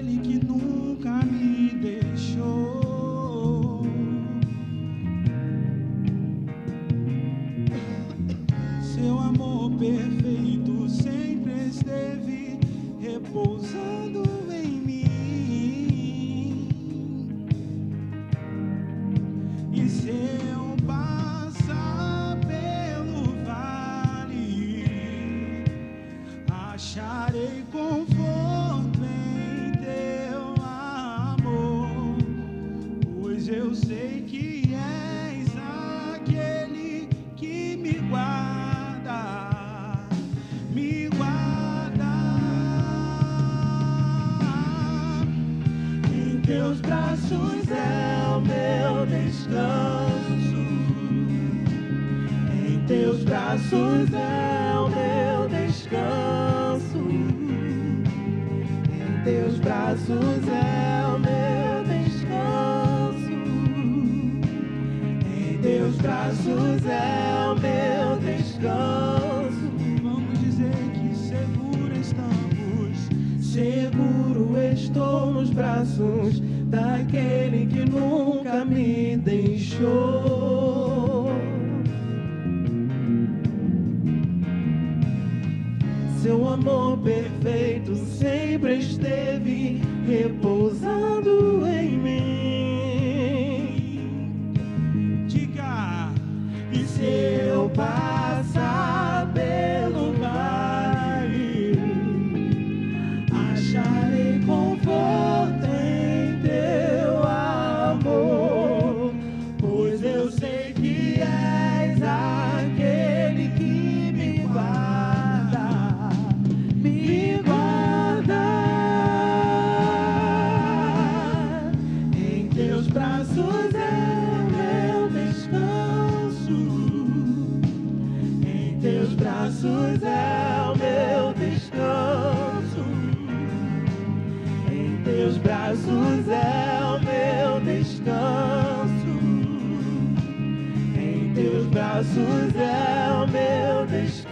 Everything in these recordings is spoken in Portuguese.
daquele que nunca me deixou. Seu amor perfeito sempre esteve repousando em mim. E se eu passar pelo vale, acharei conforto em teu amor, pois eu sei que és aquele que me guarda, me guarda. Em teus braços é o meu descanso, em teus braços é o meu descanso, em teus braços é o meu descanso, em teus braços é o meu descanso. Vamos dizer que seguro estamos, seguro estou nos braços daquele que nunca me deixou. Seu amor perfeito sempre esteve repousando em mim. Diga, e se eu passar pelo vale, acharei conforto em teu amor, pois eu sei que és aquele que me guarda, me guarda. Em teus braços é o meu descanso, em teus braços é o meu descanso, em teus braços é o meu descanso, em teus braços é o meu descanso.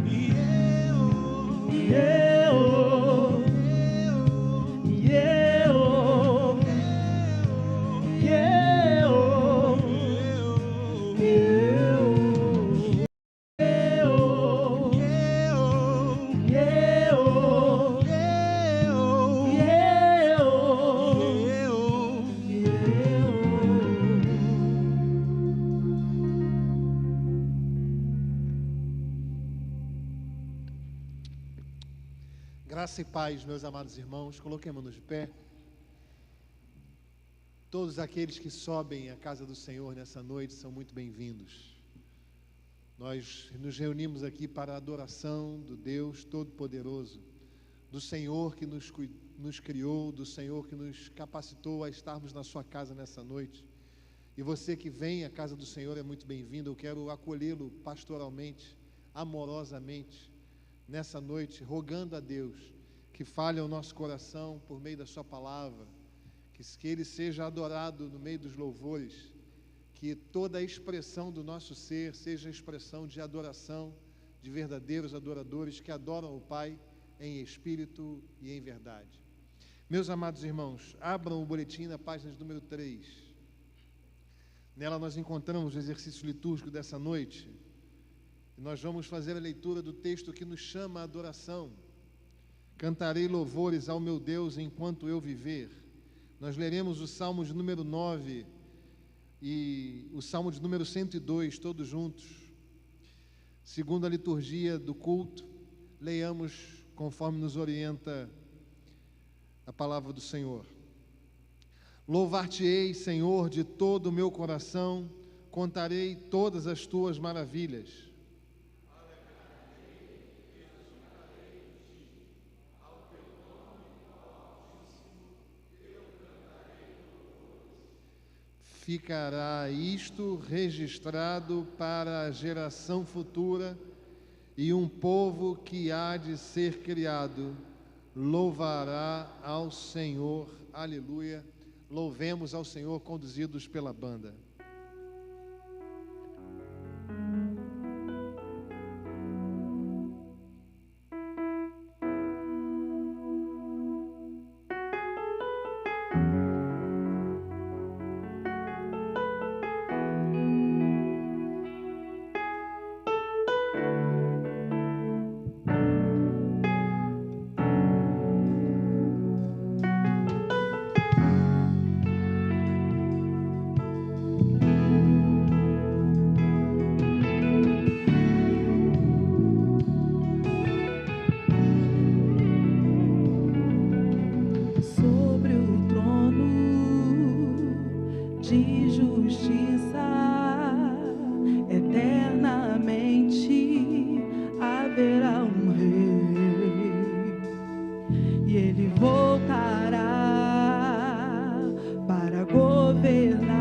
E Graça e paz, meus amados irmãos, coloquemos-nos de pé. Todos aqueles que sobem à casa do Senhor nessa noite são muito bem-vindos. Nós nos reunimos aqui para a adoração do Deus Todo-Poderoso, do Senhor que nos criou, do Senhor que nos capacitou a estarmos na sua casa nessa noite. E você que vem à casa do Senhor é muito bem-vindo. Eu quero acolhê-lo pastoralmente, amorosamente, nessa noite, rogando a Deus que fale ao nosso coração por meio da sua palavra, que Ele seja adorado no meio dos louvores, que toda a expressão do nosso ser seja expressão de adoração, de verdadeiros adoradores que adoram o Pai em espírito e em verdade. Meus amados irmãos, abram o boletim na página de número 3. Nela nós encontramos o exercício litúrgico dessa noite. E nós vamos fazer a leitura do texto que nos chama à adoração. Cantarei louvores ao meu Deus enquanto eu viver. Nós leremos o Salmo de número 9 e o Salmo de número 102, todos juntos. Segundo a liturgia do culto, leiamos conforme nos orienta a palavra do Senhor. Louvar-te-ei, Senhor, de todo o meu coração, contarei todas as tuas maravilhas. Ficará isto registrado para a geração futura, e um povo que há de ser criado louvará ao Senhor. Aleluia. Louvemos ao Senhor, conduzidos pela banda. ele voltará para governar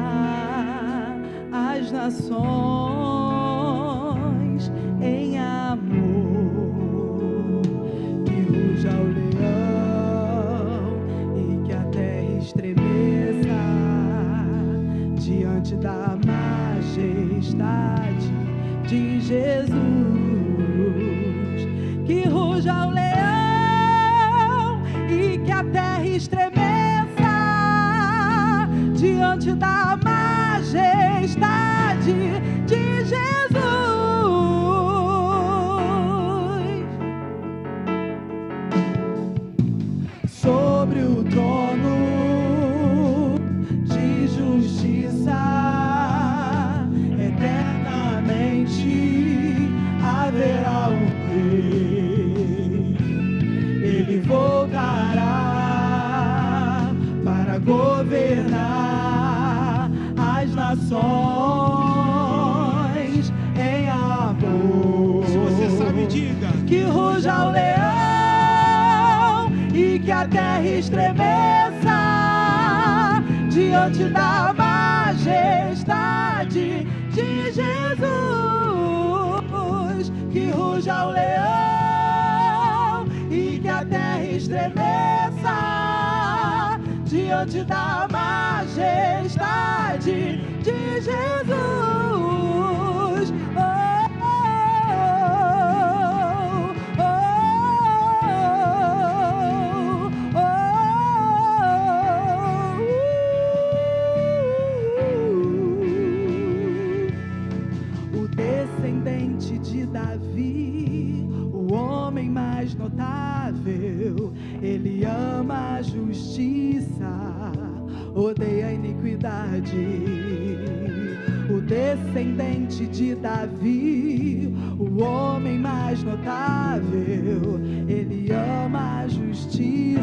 as nações em amor. Que ruja o leão e que a terra estremeça diante da majestade de Jesus. Que ruja o leão e que a terra estremeça diante da majestade de Jesus. Sobre o trono de justiça eternamente haverá um rei. Ele voltará para governar as nações em amor. Se você sabe, diga. Que ruja o leão e que a terra estremeça diante da majestade de Jesus. Que ruja o leão e que a terra estremeça diante da majestade de Jesus. O descendente de Davi, o homem mais notável, ele ama a justiça, odeia a iniquidade. O descendente de Davi, o homem mais notável, ele ama a justiça,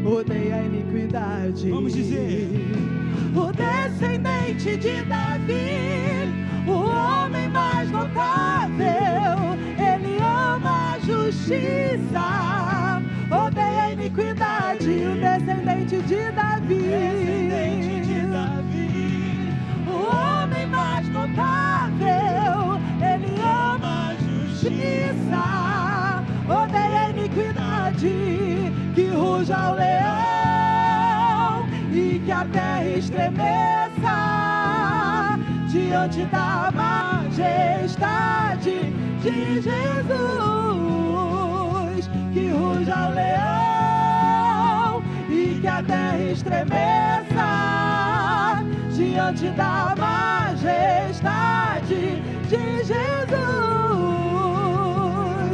odeia a iniquidade. Vamos dizer. O descendente de Davi, o homem mais notável, ele ama a justiça, odeia a iniquidade. O descendente de Davi, o homem mais notável, ele ama a justiça, odeia a iniquidade. Que ruja o leão e que a terra estremeça diante da majestade de Jesus. Que ruja o leão e que a terra estremeça diante da majestade de Jesus.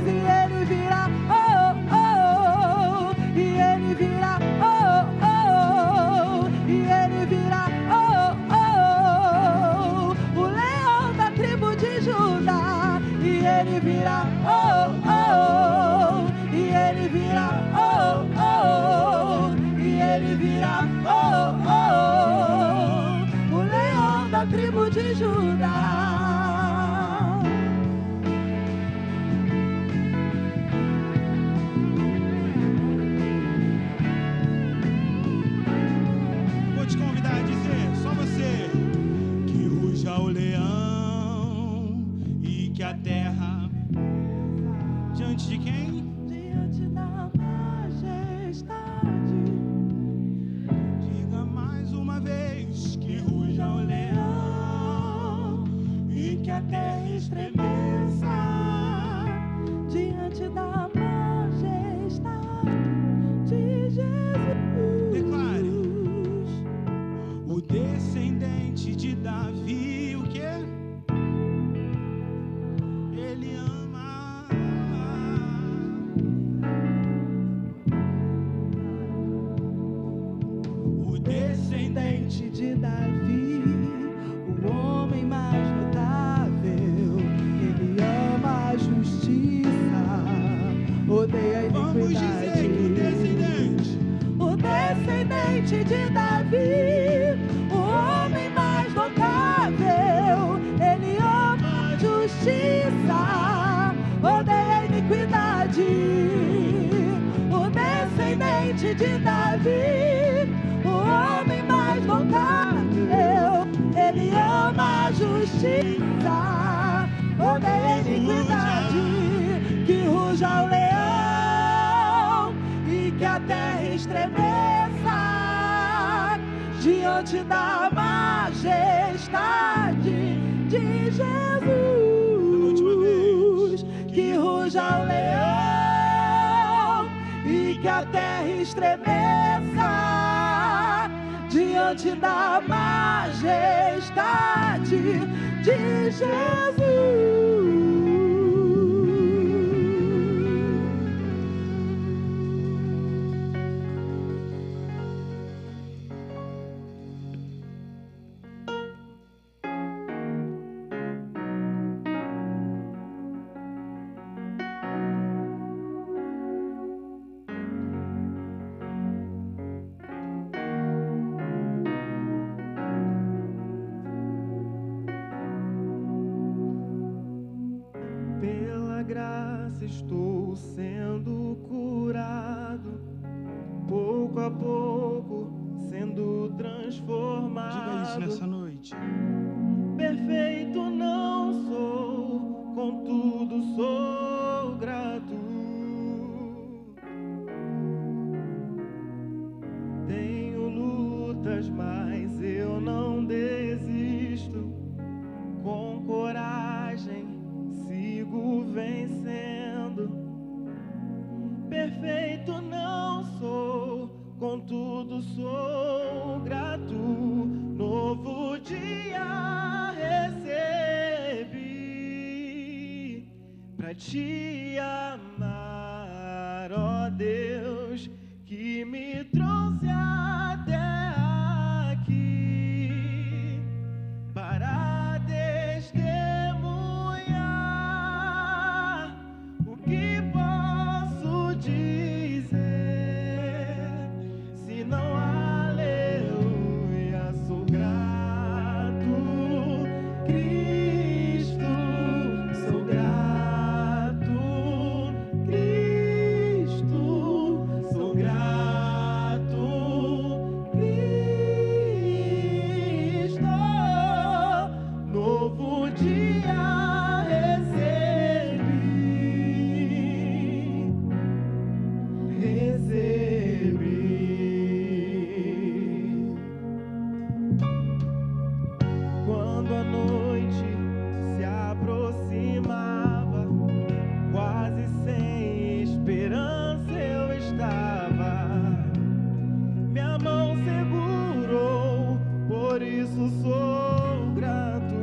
E ele virá, oh, oh, e ele virá, oh, oh, e ele virá, oh, oh, o leão da tribo de Judá. E ele virá, oh, oh, e ele virá, oh, oh, e ele virá, oh, oh, o leão da tribo de Judá. Vou te convidar a dizer, só você. Que ruja o leão e que a terra diante de quem? Diante da majestade. Diga mais uma vez. Que ruja o leão e que a terra estremeça Diante da majestade de Jesus. Declare. O descendente de Davi, o quê? Ele ama. O Descendente de Davi, o homem mais notável, ele ama a justiça, odeia a Vamos dizer que iniquidade. O descendente de Davi, o homem mais notável, ele ama a justiça, odeia a iniquidade. O semente de Davi, o homem mais notável. Ele ama a justiça, odeia a iniquidade. Que ruja o leão e que a terra estremeça diante da majestade de Jesus. Que ruja o leão e que a terra estremeça diante da majestade de Jesus. Estou sendo curado, pouco a pouco sendo transformado. Diga isso nessa noite. Perfeito não sou, contudo sou grato. Tenho lutas, mas eu não desisto. Com coragem sigo vencendo. Perfeito não sou, contudo sou grato. Novo dia recebi pra te amar, ó Deus, que me trouxe até aqui para testemunhar o que posso dizer, se não aleluia, sou grato, Cristo, sou grato, Cristo, sou grato, Cristo, novo dia recebi. Quando a noite se aproximava, quase sem esperança eu estava. Minha mão segurou, por isso sou grato.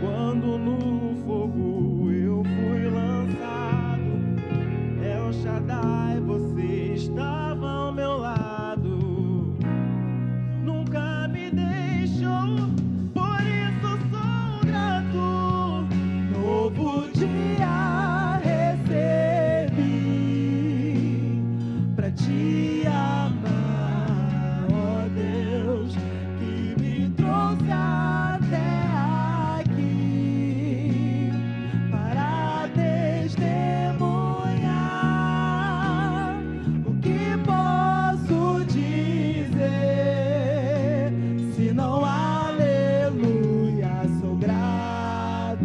Quando no fogo eu fui lançado, El Shaddai, você estava ao meu lado. Nunca me deixou, por isso sou grato. Novo dia recebi pra te amar, ó Deus, que me trouxe até aqui para testemunhar o que posso dizer, se não aleluia, sou grato,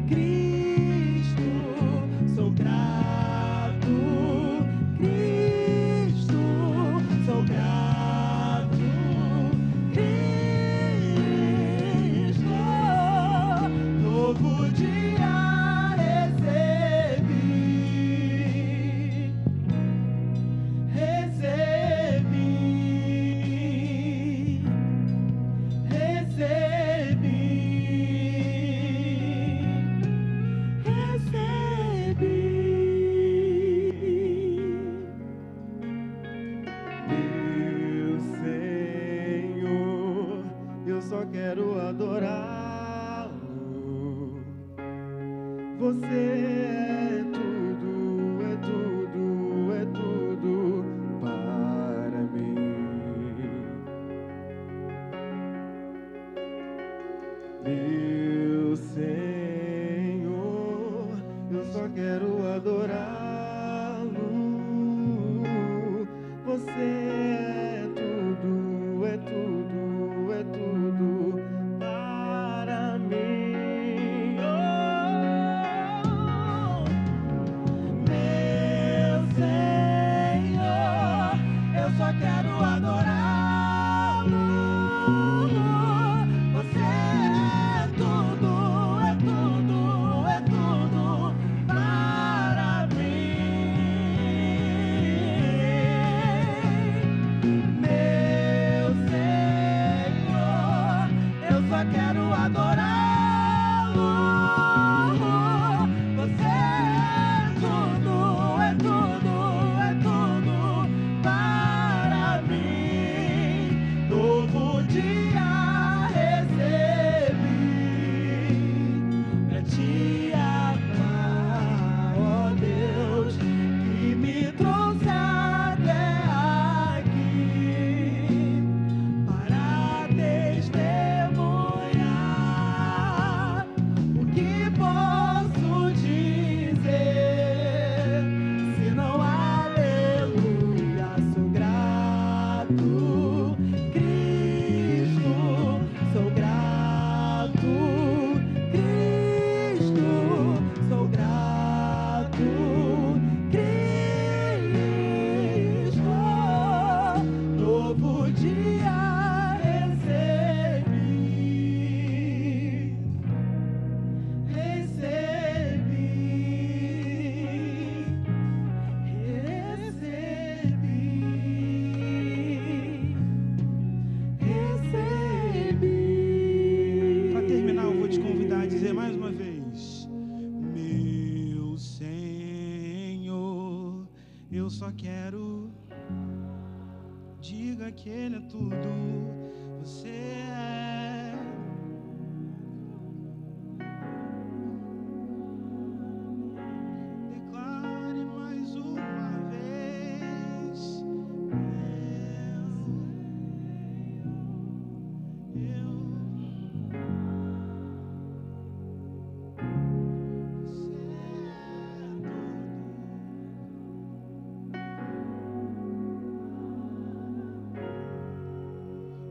Cristo, sou grato, Cristo, sou grato, Cristo, novo dia recebi, Meu Senhor, eu só quero adorá-lo. Você é tudo, é tudo, é tudo para mim. Meu Senhor, eu só quero adorá-lo. Você é tudo, é tudo, é tudo para mim. Oh, meu Senhor, eu só quero adorá-lo. Você é tudo, é tudo, é tudo para mim. Meu Senhor, eu só quero adorá-lo. Você é tudo, é tudo, é tudo para mim. Novo dia recebi pra te amar, ó Deus, que me trouxe até aqui para testemunhar. O que posso dizer se não aleluia? Sou grato, Cristo, sou grato, Cristo, sou grato, Cristo. Novo dia recebi, recebi. Para terminar, eu vou te convidar a dizer mais uma vez: meu Senhor, eu só quero. Diga que Ele é tudo. Você é. Declare mais uma vez: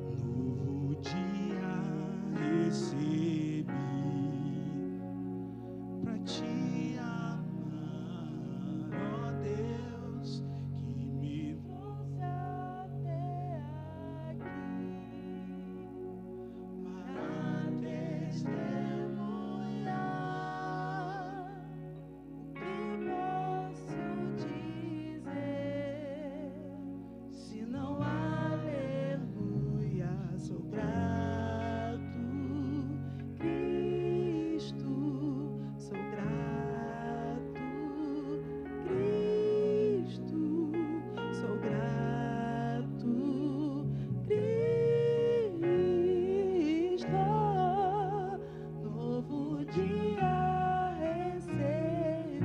novo dia recebi pra te amar, ó Deus, que me Trouxe até aqui para testemunhar. O que posso dizer se não aleluia? Sou grato, Cristo, sou grato, Cristo, sou grato, Cristo. Novo dia recebi,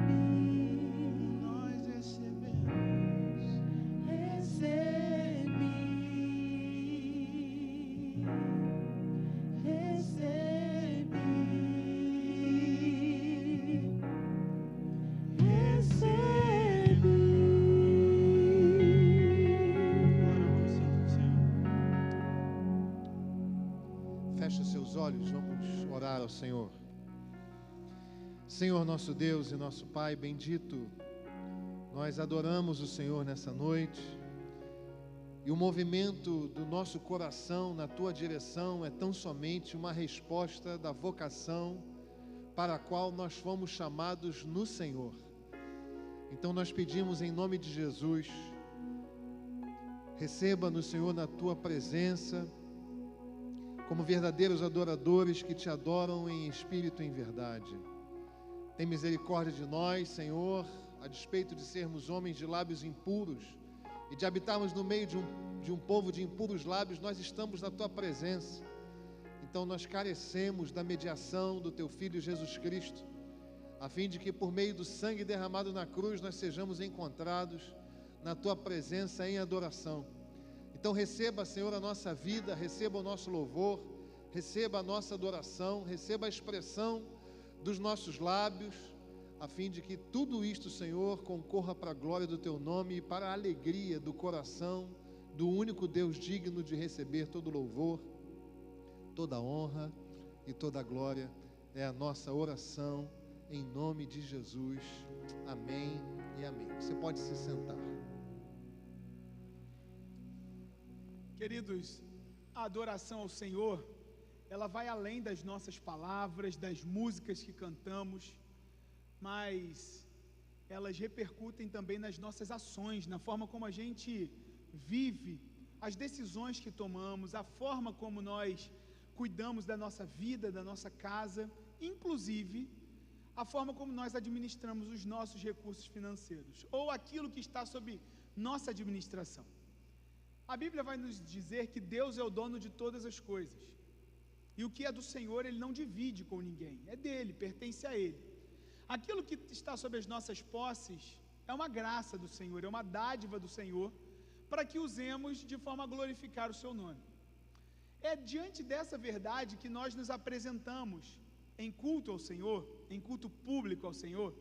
nós recebemos. recebi, Feche os seus olhos, vamos orar ao Senhor. Senhor nosso Deus e nosso Pai bendito, nós adoramos o Senhor nessa noite, e o movimento do nosso coração na Tua direção é tão somente uma resposta da vocação para a qual nós fomos chamados no Senhor. Então nós pedimos em nome de Jesus, receba-nos, Senhor, na Tua presença, como verdadeiros adoradores que Te adoram em espírito e em verdade. Tem misericórdia de nós, Senhor, a despeito de sermos homens de lábios impuros e de habitarmos no meio de um povo de impuros lábios, nós estamos na Tua presença. Então nós carecemos da mediação do Teu Filho Jesus Cristo, a fim de que por meio do sangue derramado na cruz nós sejamos encontrados na Tua presença em adoração. Então receba, Senhor, a nossa vida, receba o nosso louvor, receba a nossa adoração, receba a expressão dos nossos lábios, a fim de que tudo isto, Senhor, concorra para a glória do Teu nome e para a alegria do coração do único Deus digno de receber todo louvor, toda honra e toda glória. É a nossa oração em nome de Jesus. Amém e amém. Você pode se sentar. Queridos, a adoração ao Senhor, ela vai além das nossas palavras, das músicas que cantamos, mas elas repercutem também nas nossas ações, na forma como a gente vive, as decisões que tomamos, a forma como nós cuidamos da nossa vida, da nossa casa, inclusive a forma como nós administramos os nossos recursos financeiros, ou aquilo que está sob nossa administração. A Bíblia vai nos dizer que Deus é o dono de todas as coisas, e o que é do Senhor Ele não divide com ninguém, é dele, pertence a Ele. Aquilo que está sob as nossas posses é uma graça do Senhor, é uma dádiva do Senhor, para que usemos de forma a glorificar o seu nome. É diante dessa verdade que nós nos apresentamos em culto ao Senhor, em culto público ao Senhor,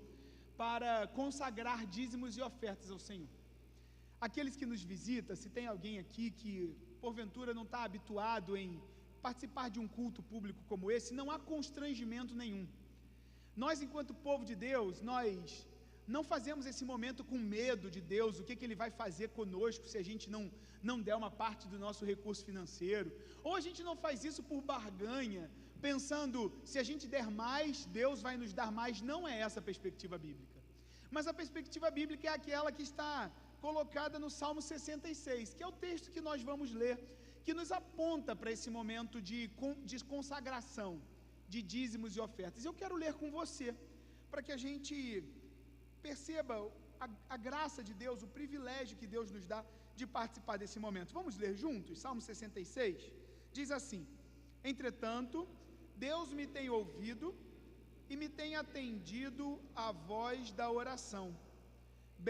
para consagrar dízimos e ofertas ao Senhor. Aqueles que nos visitam, se tem alguém aqui que porventura não está habituado em participar de um culto público como esse, não há constrangimento nenhum. Nós, enquanto povo de Deus, nós não fazemos esse momento com medo de Deus, o que Ele vai fazer conosco se a gente não der uma parte do nosso recurso financeiro, ou a gente não faz isso por barganha, pensando, se a gente der mais, Deus vai nos dar mais. Não é essa a perspectiva bíblica, mas a perspectiva bíblica é aquela que está colocada no Salmo 66, que é o texto que nós vamos ler, que nos aponta para esse momento de consagração, de dízimos e ofertas. Eu quero ler com você, para que a gente perceba a graça de Deus, o privilégio que Deus nos dá de participar desse momento. Vamos ler juntos? Salmo 66 diz assim: entretanto, Deus me tem ouvido e me tem atendido à voz da oração.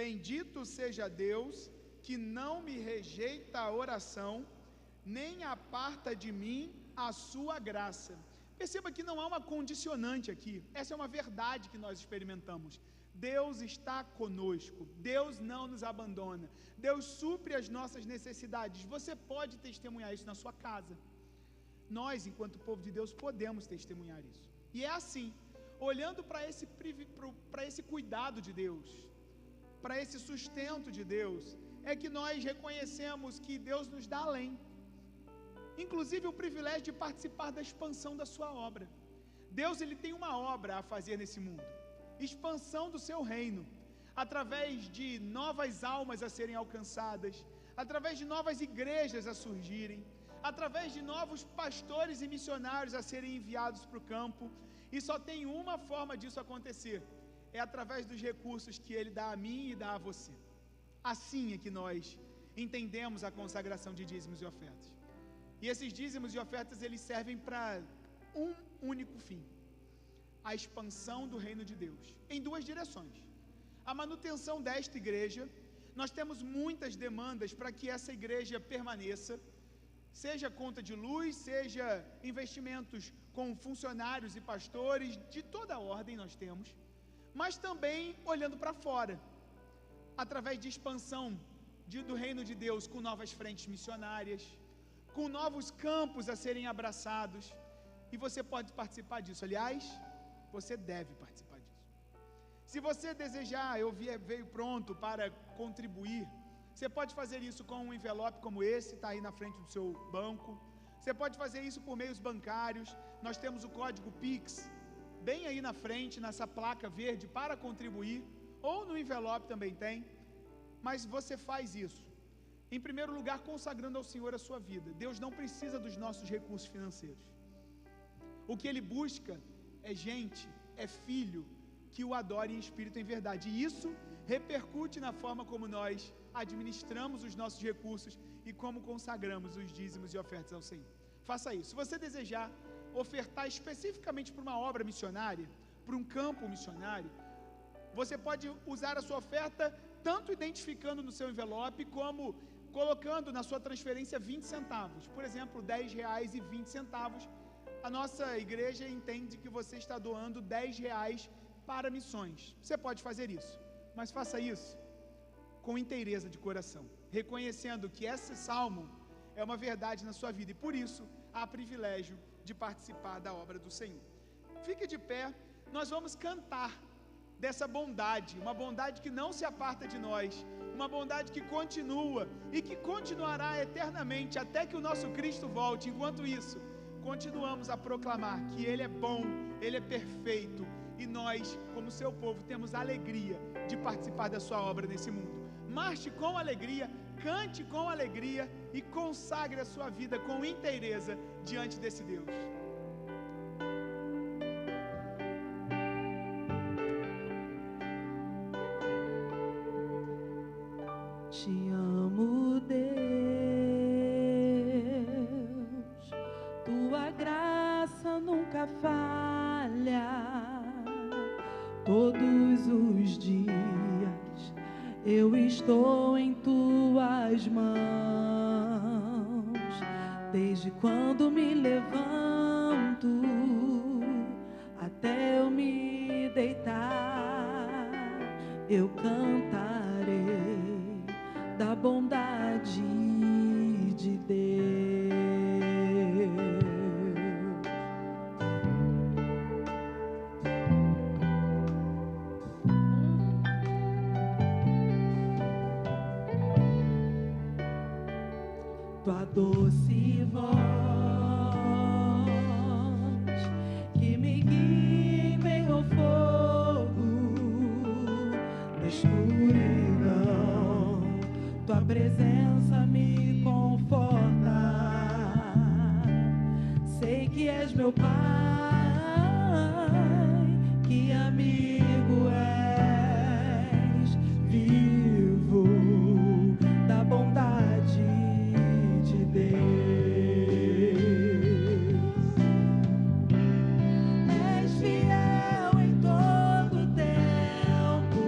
Bendito seja Deus, que não me rejeita a oração, nem aparta de mim a sua graça. Perceba que não há uma condicionante aqui, essa é uma verdade que nós experimentamos. Deus está conosco, Deus não nos abandona, Deus supre as nossas necessidades. Você pode testemunhar isso na sua casa. Nós, enquanto povo de Deus, podemos testemunhar isso. E é assim, olhando para esse cuidado de Deus, para esse sustento de Deus, é que nós reconhecemos que Deus nos dá além, inclusive o privilégio de participar da expansão da sua obra. Deus, Ele tem uma obra a fazer nesse mundo, expansão do seu reino, através de novas almas a serem alcançadas, através de novas igrejas a surgirem, através de novos pastores e missionários a serem enviados para o campo. E só tem uma forma disso acontecer, é através dos recursos que Ele dá a mim e dá a você. Assim é que nós entendemos a consagração de dízimos e ofertas. E esses dízimos e ofertas, eles servem para um único fim: a expansão do reino de Deus, em duas direções. A manutenção desta igreja, nós temos muitas demandas para que essa igreja permaneça, seja conta de luz, seja investimentos com funcionários e pastores, de toda a ordem nós temos, mas também olhando para fora, através de expansão do reino de Deus, com novas frentes missionárias, com novos campos a serem abraçados, e você pode participar disso. Aliás, você deve participar disso. Se você desejar, eu veio pronto para contribuir, você pode fazer isso com um envelope como esse, está aí na frente do seu banco. Você pode fazer isso por meios bancários. Nós temos o código Pix, bem aí na frente, nessa placa verde, para contribuir, ou no envelope também tem. Mas você faz isso, em primeiro lugar, consagrando ao Senhor a sua vida. Deus não precisa dos nossos recursos financeiros. O que Ele busca é gente, é filho, que o adore em espírito e em verdade. E isso repercute na forma como nós administramos os nossos recursos e como consagramos os dízimos e ofertas ao Senhor. Faça isso. Se você desejar ofertar especificamente para uma obra missionária, para um campo missionário, você pode usar a sua oferta tanto identificando no seu envelope, como colocando na sua transferência 20 centavos. Por exemplo, R$10,20. A nossa igreja entende que você está doando R$10 para missões. Você pode fazer isso, mas faça isso com inteireza de coração, reconhecendo que esse salmo é uma verdade na sua vida e por isso há privilégio de participar da obra do Senhor. Fique de pé, nós vamos cantar dessa bondade, uma bondade que não se aparta de nós, uma bondade que continua e que continuará eternamente até que o nosso Cristo volte. Enquanto isso, continuamos a proclamar que Ele é bom, Ele é perfeito e nós, como seu povo, temos a alegria de participar da sua obra nesse mundo. Marche com alegria, cante com alegria e consagre a sua vida com inteireza diante desse Deus. Te amo, Deus, tua graça nunca falha. Todos os dias eu estou em tuas mãos. Desde quando me levanto até eu me deitar, eu cantarei da bondade de Deus. Tua doce voz que me guia em meio ao fogo, na escuridão, tua presença me conforta. Sei que és meu Pai, que amigo és, vivo da bondade de Deus. És fiel em todo tempo.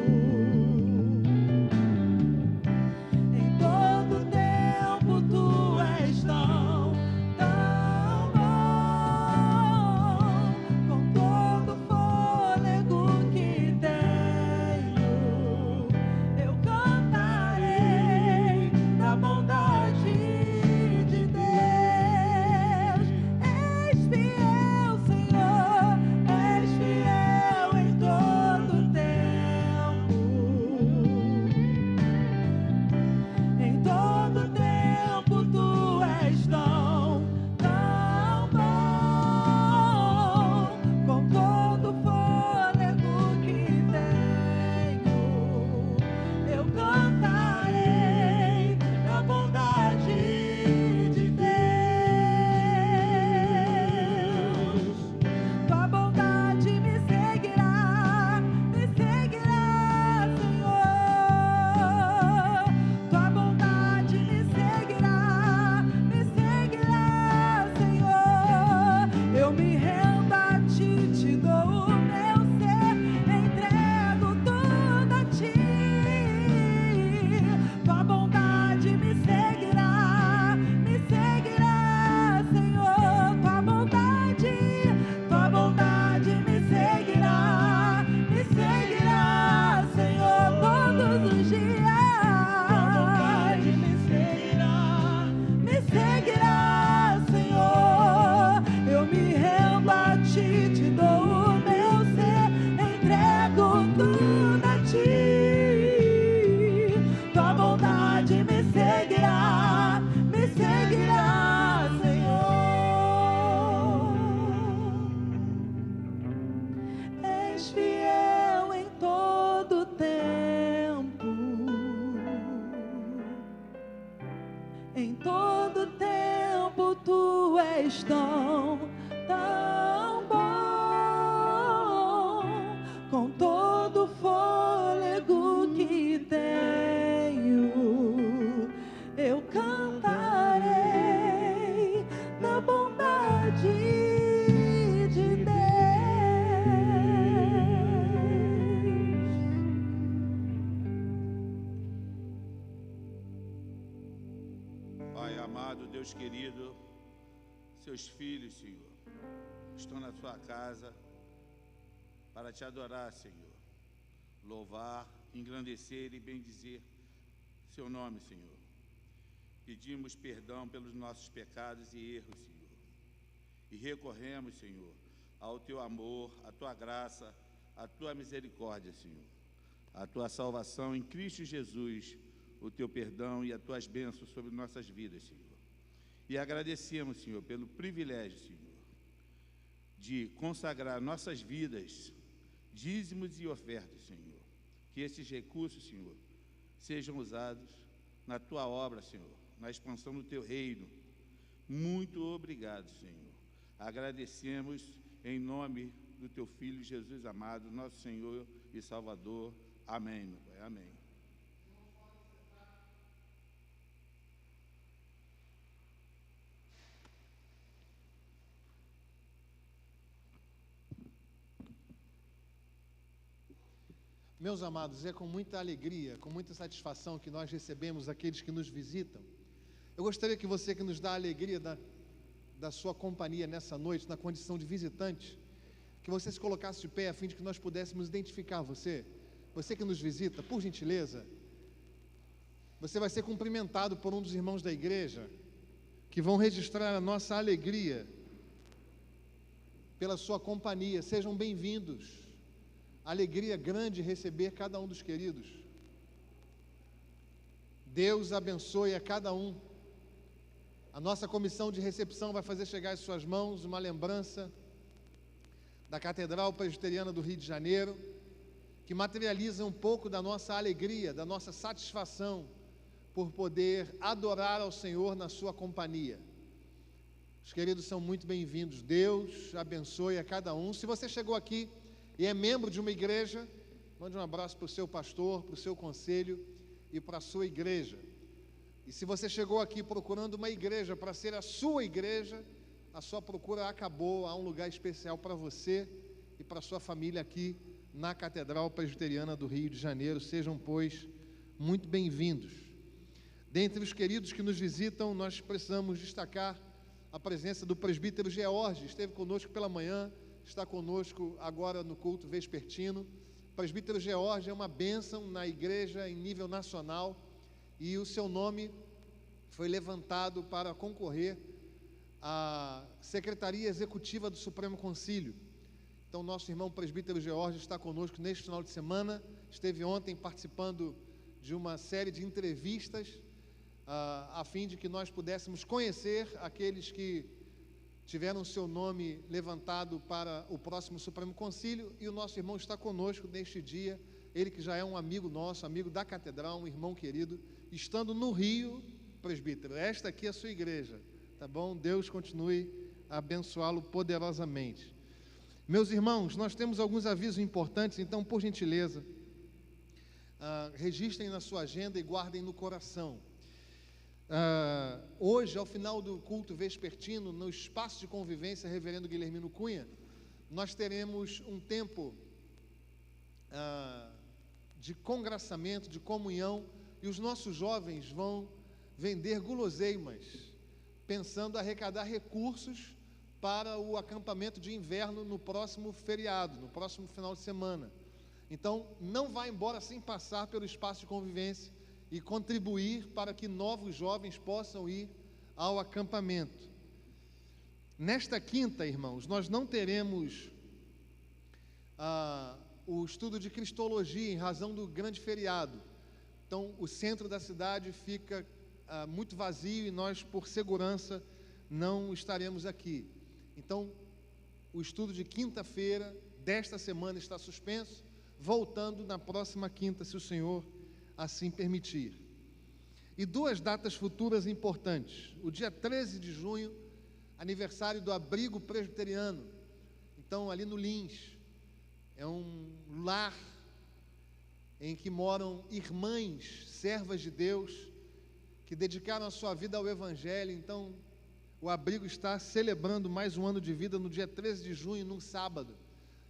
Em todo tempo tu és tão bom, com todo fôlego que tenho, eu cantarei da bondade de Deus. És fiel, Senhor, és fiel em todo tempo. Em todo tempo tu és tão bom, com todo fôlego que tenho, eu cantarei da bondade de Deus. Tua bondade me seguirá, Senhor. Tua bondade me seguirá, Senhor. Eu me rendo a ti, te dou o meu ser, entrego tudo a ti. Tua bondade me seguirá, Senhor. Tua bondade me seguirá, Senhor, todos os dias. Tua bondade me seguirá, Senhor. Eu me rendo a ti, te dou o meu ser, entrego tudo a ti. Tua bondade me seguirá, Senhor. És fiel em todo tempo. Em todo tempo tu és tão bom, com todo fôlego que tenho, eu cantarei da bondade de Deus. Pai amado, Deus querido, seus filhos, Senhor, estão na sua casa para te adorar, Senhor, louvar, engrandecer e bendizer seu nome, Senhor. Pedimos perdão pelos nossos pecados e erros, Senhor, e recorremos, Senhor, ao teu amor, à tua graça, à tua misericórdia, Senhor, à tua salvação em Cristo Jesus, o teu perdão e as tuas bênçãos sobre nossas vidas, Senhor. E agradecemos, Senhor, pelo privilégio, Senhor, de consagrar nossas vidas, dízimos e ofertas, Senhor. Que esses recursos, Senhor, sejam usados na tua obra, Senhor, na expansão do teu reino. Muito obrigado, Senhor. Agradecemos em nome do teu Filho Jesus amado, nosso Senhor e Salvador. Amém, meu Pai. Amém. Meus amados, é com muita alegria, com muita satisfação que nós recebemos aqueles que nos visitam. Eu gostaria que você que nos dá a alegria da sua companhia nessa noite, na condição de visitante, que você se colocasse de pé a fim de que nós pudéssemos identificar você. Você que nos visita, por gentileza, você vai ser cumprimentado por um dos irmãos da igreja, que vão registrar a nossa alegria pela sua companhia. Sejam bem-vindos. Alegria grande receber cada um dos queridos. Deus abençoe a cada um. A nossa comissão de recepção vai fazer chegar às suas mãos uma lembrança da Catedral Presbiteriana do Rio de Janeiro, que materializa um pouco da nossa alegria, da nossa satisfação por poder adorar ao Senhor na sua companhia. Os queridos são muito bem-vindos. Deus abençoe a cada um. Se você chegou aqui e é membro de uma igreja, mande um abraço para o seu pastor, para o seu conselho e para a sua igreja. E se você chegou aqui procurando uma igreja para ser a sua igreja, a sua procura acabou. Há um lugar especial para você e para a sua família aqui na Catedral Presbiteriana do Rio de Janeiro. Sejam, pois, muito bem-vindos. Dentre os queridos que nos visitam, nós precisamos destacar a presença do presbítero George. Esteve conosco pela manhã, está conosco agora no culto vespertino. O presbítero George é uma bênção na igreja em nível nacional e o seu nome foi levantado para concorrer à Secretaria Executiva do Supremo Concílio. Então, nosso irmão presbítero George está conosco neste final de semana, esteve ontem participando de uma série de entrevistas, a fim de que nós pudéssemos conhecer aqueles que tiveram seu nome levantado para o próximo Supremo Concílio, e o nosso irmão está conosco neste dia, ele que já é um amigo nosso, amigo da Catedral, um irmão querido, estando no Rio. Presbítero, esta aqui é a sua igreja, tá bom? Deus continue a abençoá-lo poderosamente. Meus irmãos, nós temos alguns avisos importantes, então, por gentileza, registrem na sua agenda e guardem no coração. Hoje, ao final do culto vespertino, no espaço de convivência Reverendo Guilhermino Cunha, nós teremos um tempo de congraçamento, de comunhão, e os nossos jovens vão vender guloseimas, pensando arrecadar recursos para o acampamento de inverno no próximo feriado, no próximo final de semana. Então, não vá embora sem passar pelo espaço de convivência e contribuir para que novos jovens possam ir ao acampamento. Nesta quinta, irmãos, nós não teremos o estudo de Cristologia em razão do grande feriado. Então, o centro da cidade fica muito vazio e nós, por segurança, não estaremos aqui. Então, o estudo de quinta-feira desta semana está suspenso, voltando na próxima quinta, se o Senhor assim permitir. E duas datas futuras importantes. O dia 13 de junho, aniversário do Abrigo Presbiteriano. Então, ali no Lins, é um lar em que moram irmãs, servas de Deus, que dedicaram a sua vida ao Evangelho. Então, o Abrigo está celebrando mais um ano de vida no dia 13 de junho, num sábado.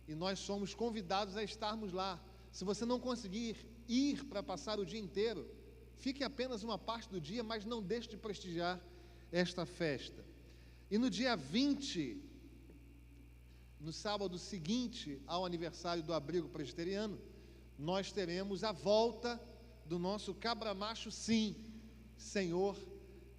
E nós somos convidados a estarmos lá. Se você não conseguir ir para passar o dia inteiro, fique apenas uma parte do dia, mas não deixe de prestigiar esta festa. E no dia 20 no sábado seguinte ao aniversário do Abrigo Presbiteriano, nós teremos a volta do nosso Cabra Macho Sim, Senhor,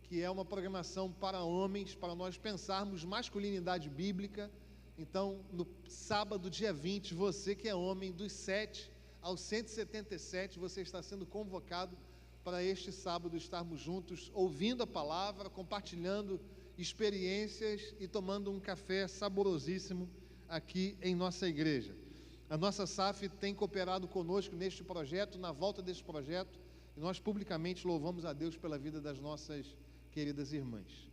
que é uma programação para homens, para nós pensarmos masculinidade bíblica. Então, no sábado, dia 20, você que é homem, dos 7 aos 177, você está sendo convocado para este sábado estarmos juntos, ouvindo a palavra, compartilhando experiências e tomando um café saborosíssimo aqui em nossa igreja. A nossa SAF tem cooperado conosco neste projeto, na volta deste projeto, e nós publicamente louvamos a Deus pela vida das nossas queridas irmãs.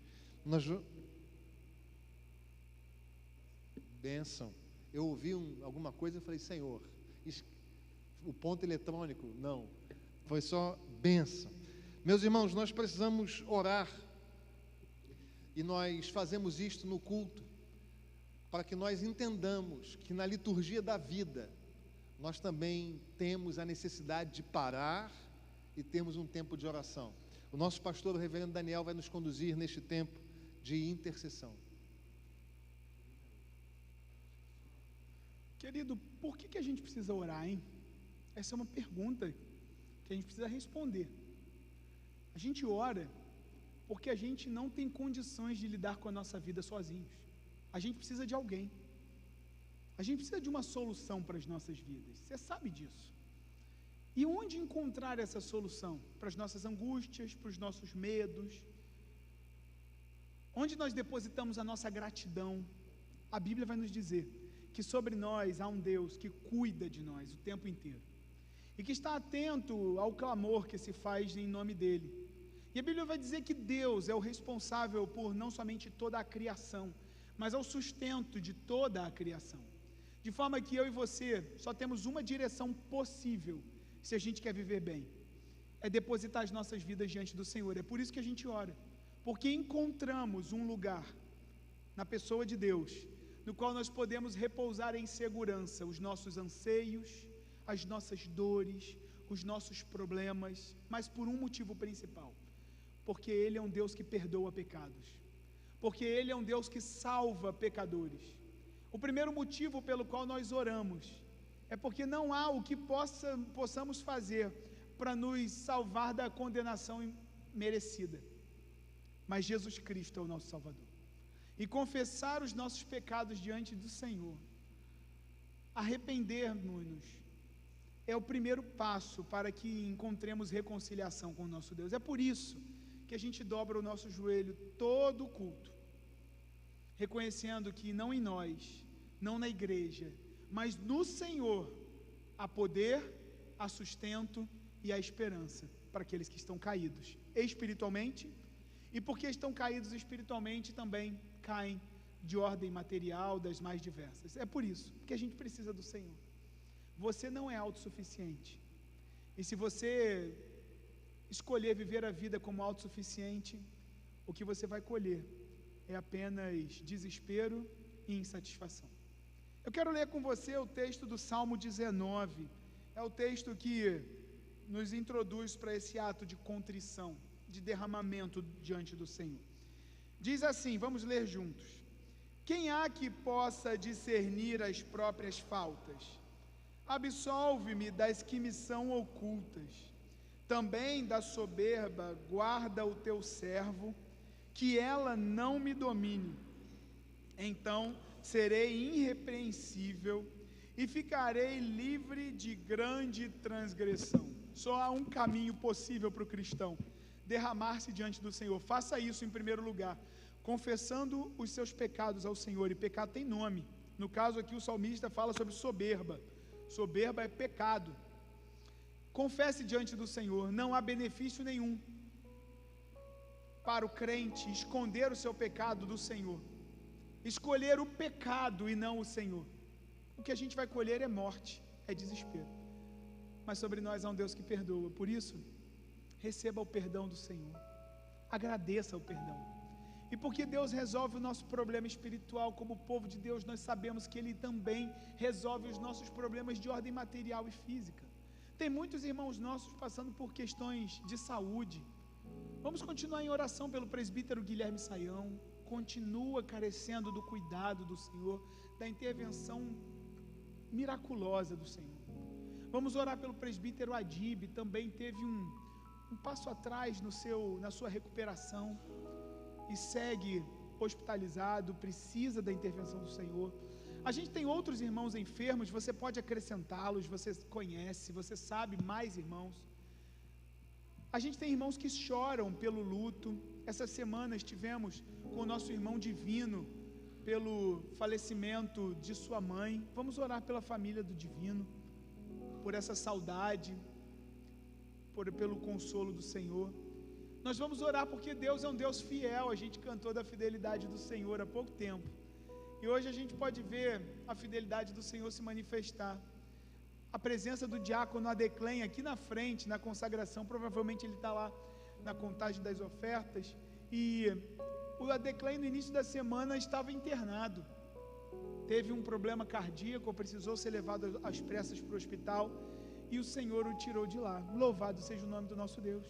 Bênção. Eu ouvi alguma coisa e falei, Senhor, o ponto eletrônico, não, foi só bênção. Meus irmãos, nós precisamos orar, e nós fazemos isto no culto, para que nós entendamos que na liturgia da vida, nós também temos a necessidade de parar e termos um tempo de oração. O nosso pastor, o reverendo Daniel, vai nos conduzir neste tempo de intercessão. Querido, por que a gente precisa orar, hein? Essa é uma pergunta que a gente precisa responder. A gente ora porque a gente não tem condições de lidar com a nossa vida sozinhos. A gente precisa de alguém. A gente precisa de uma solução para as nossas vidas. Você sabe disso. E onde encontrar essa solução? Para as nossas angústias, para os nossos medos? Onde nós depositamos a nossa gratidão? A Bíblia vai nos dizer que sobre nós há um Deus que cuida de nós o tempo inteiro. E que está atento ao clamor que se faz em nome dEle. E a Bíblia vai dizer que Deus é o responsável por não somente toda a criação, mas ao sustento de toda a criação. De forma que eu e você só temos uma direção possível, se a gente quer viver bem, é depositar as nossas vidas diante do Senhor. É por isso que a gente ora, porque encontramos um lugar na pessoa de Deus, no qual nós podemos repousar em segurança os nossos anseios, as nossas dores, os nossos problemas, mas por um motivo principal, porque Ele é um Deus que perdoa pecados, porque Ele é um Deus que salva pecadores. O primeiro motivo pelo qual nós oramos é porque não há o que possamos fazer para nos salvar da condenação merecida, mas Jesus Cristo é o nosso Salvador. E confessar os nossos pecados diante do Senhor, arrependermos-nos, é o primeiro passo para que encontremos reconciliação com o nosso Deus. É por isso que a gente dobra o nosso joelho todo o culto, reconhecendo que não em nós, não na igreja, mas no Senhor há poder, há sustento e há esperança para aqueles que estão caídos espiritualmente, e porque estão caídos espiritualmente também caem de ordem material, das mais diversas. É por isso que a gente precisa do Senhor. Você não é autossuficiente, e se você escolher viver a vida como autossuficiente, o que você vai colher é apenas desespero e insatisfação. Eu quero ler com você o texto do Salmo 19, é o texto que nos introduz para esse ato de contrição, de derramamento diante do Senhor. Diz assim, vamos ler juntos: quem há que possa discernir as próprias faltas? Absolve-me das que me são ocultas. Também da soberba guarda o teu servo, que ela não me domine. Então serei irrepreensível e ficarei livre de grande transgressão. Só há um caminho possível para o cristão: derramar-se diante do Senhor. Faça isso em primeiro lugar, confessando os seus pecados ao Senhor, e pecado tem nome. No caso aqui o salmista fala sobre soberba. Soberba é pecado. Confesse diante do Senhor. Não há benefício nenhum para o crente esconder o seu pecado do Senhor, escolher o pecado e não o Senhor. O que a gente vai colher é morte, é desespero. Mas sobre nós há um Deus que perdoa. Por isso, receba o perdão do Senhor, agradeça o perdão. E porque Deus resolve o nosso problema espiritual, como povo de Deus, nós sabemos que Ele também resolve os nossos problemas de ordem material e física. Tem muitos irmãos nossos passando por questões de saúde. Vamos continuar em oração pelo presbítero Guilherme Saião, continua carecendo do cuidado do Senhor, da intervenção miraculosa do Senhor. Vamos orar pelo presbítero Adib, também teve um passo atrás na sua recuperação e segue hospitalizado, precisa da intervenção do Senhor. A gente tem outros irmãos enfermos, você pode acrescentá-los, você conhece, você sabe mais irmãos. A gente tem irmãos que choram pelo luto. Essa semana estivemos com o nosso irmão Divino, pelo falecimento de sua mãe. Vamos orar pela família do Divino, por essa saudade, pelo consolo do Senhor. Nós vamos orar porque Deus é um Deus fiel. A gente cantou da fidelidade do Senhor há pouco tempo, e hoje a gente pode ver a fidelidade do Senhor se manifestar. A presença do diácono Adeclen aqui na frente, na consagração, provavelmente ele está lá na contagem das ofertas, e o Adeclen no início da semana estava internado, teve um problema cardíaco, precisou ser levado às pressas para o hospital, e o Senhor o tirou de lá. Louvado seja o nome do nosso Deus.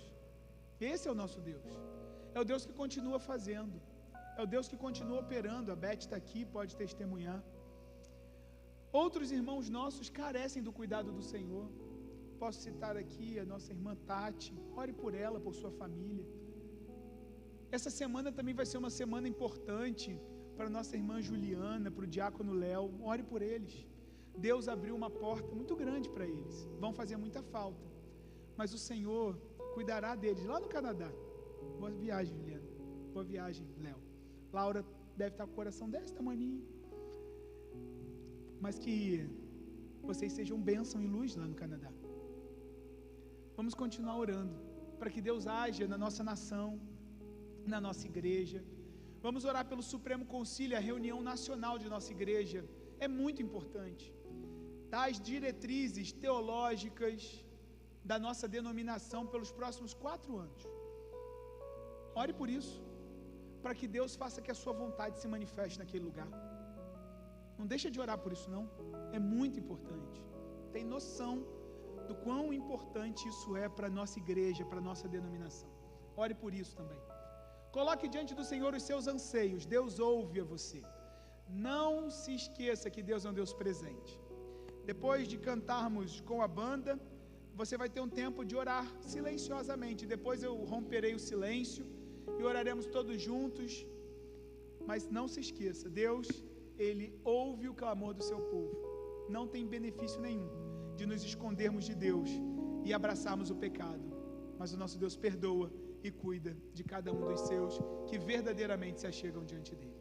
Esse é o nosso Deus, é o Deus que continua fazendo, é o Deus que continua operando. A Beth está aqui, pode testemunhar. Outros irmãos nossos carecem do cuidado do Senhor. Posso citar aqui a nossa irmã Tati, ore por ela, por sua família. Essa semana também vai ser uma semana importante para a nossa irmã Juliana, para o diácono Léo, ore por eles. Deus abriu uma porta muito grande para eles, vão fazer muita falta, mas o Senhor cuidará deles lá no Canadá. Boa viagem, Juliana, boa viagem, Léo. Laura deve estar com o coração desse tamanho, mas que vocês sejam bênção e luz lá no Canadá. Vamos continuar orando para que Deus haja na nossa nação, na nossa igreja. Vamos orar pelo Supremo Concílio, a reunião nacional de nossa igreja é muito importante. Das diretrizes teológicas da nossa denominação pelos próximos 4 anos. Ore por isso, para que Deus faça que a sua vontade se manifeste naquele lugar. Não deixa de orar por isso não, é muito importante. Tem noção do quão importante isso é para a nossa igreja, para a nossa denominação. Ore por isso também. Coloque diante do Senhor os seus anseios. Deus ouve a você. Não se esqueça que Deus é um Deus presente. Depois de cantarmos com a banda, você vai ter um tempo de orar silenciosamente. Depois eu romperei o silêncio e oraremos todos juntos. Mas não se esqueça, Deus, Ele ouve o clamor do seu povo. Não tem benefício nenhum de nos escondermos de Deus e abraçarmos o pecado. Mas o nosso Deus perdoa e cuida de cada um dos seus que verdadeiramente se achegam diante dele.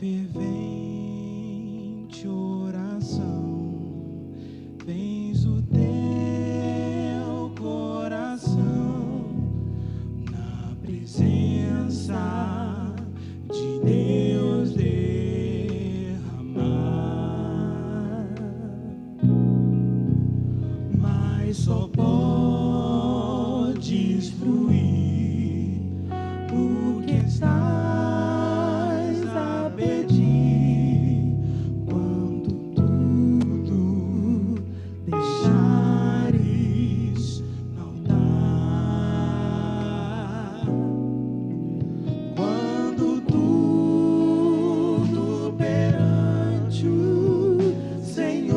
Fervente oração, vens o teu coração na presença de Deus derramar, mas só podes fluir o que está Senhor.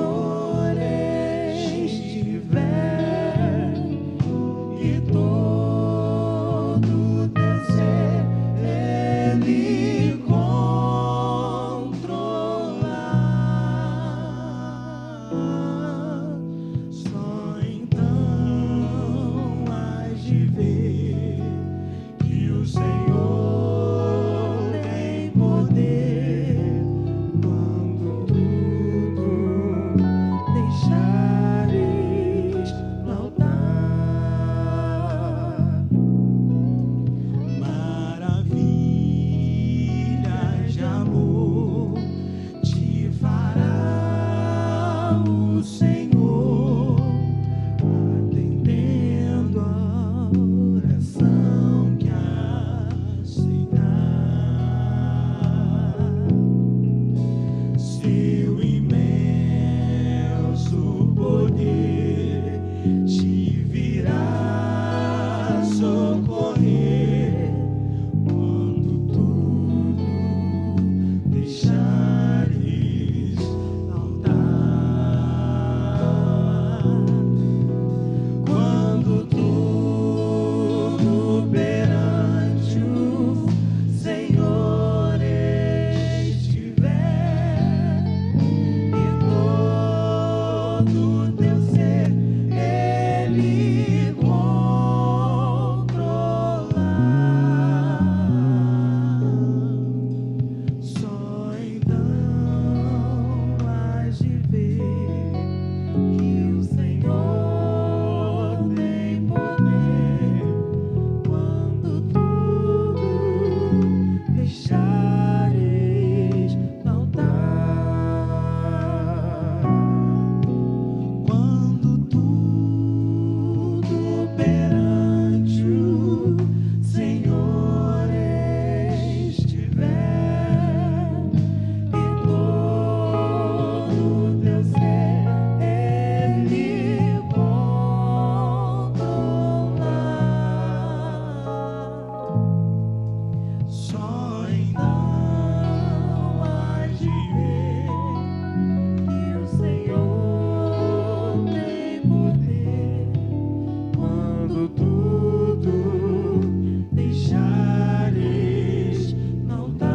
socorrer quando tudo deixares faltar, quando tudo perante o Senhor estiver e todo teu ser Ele controlar, só então hás de ver que o Senhor tem poder quando tudo deixares faltar, quando tudo perante o Senhor estiver e todo teu ser Ele controlar, só então hás de ver que o Senhor tem poder quando tudo deixares faltar,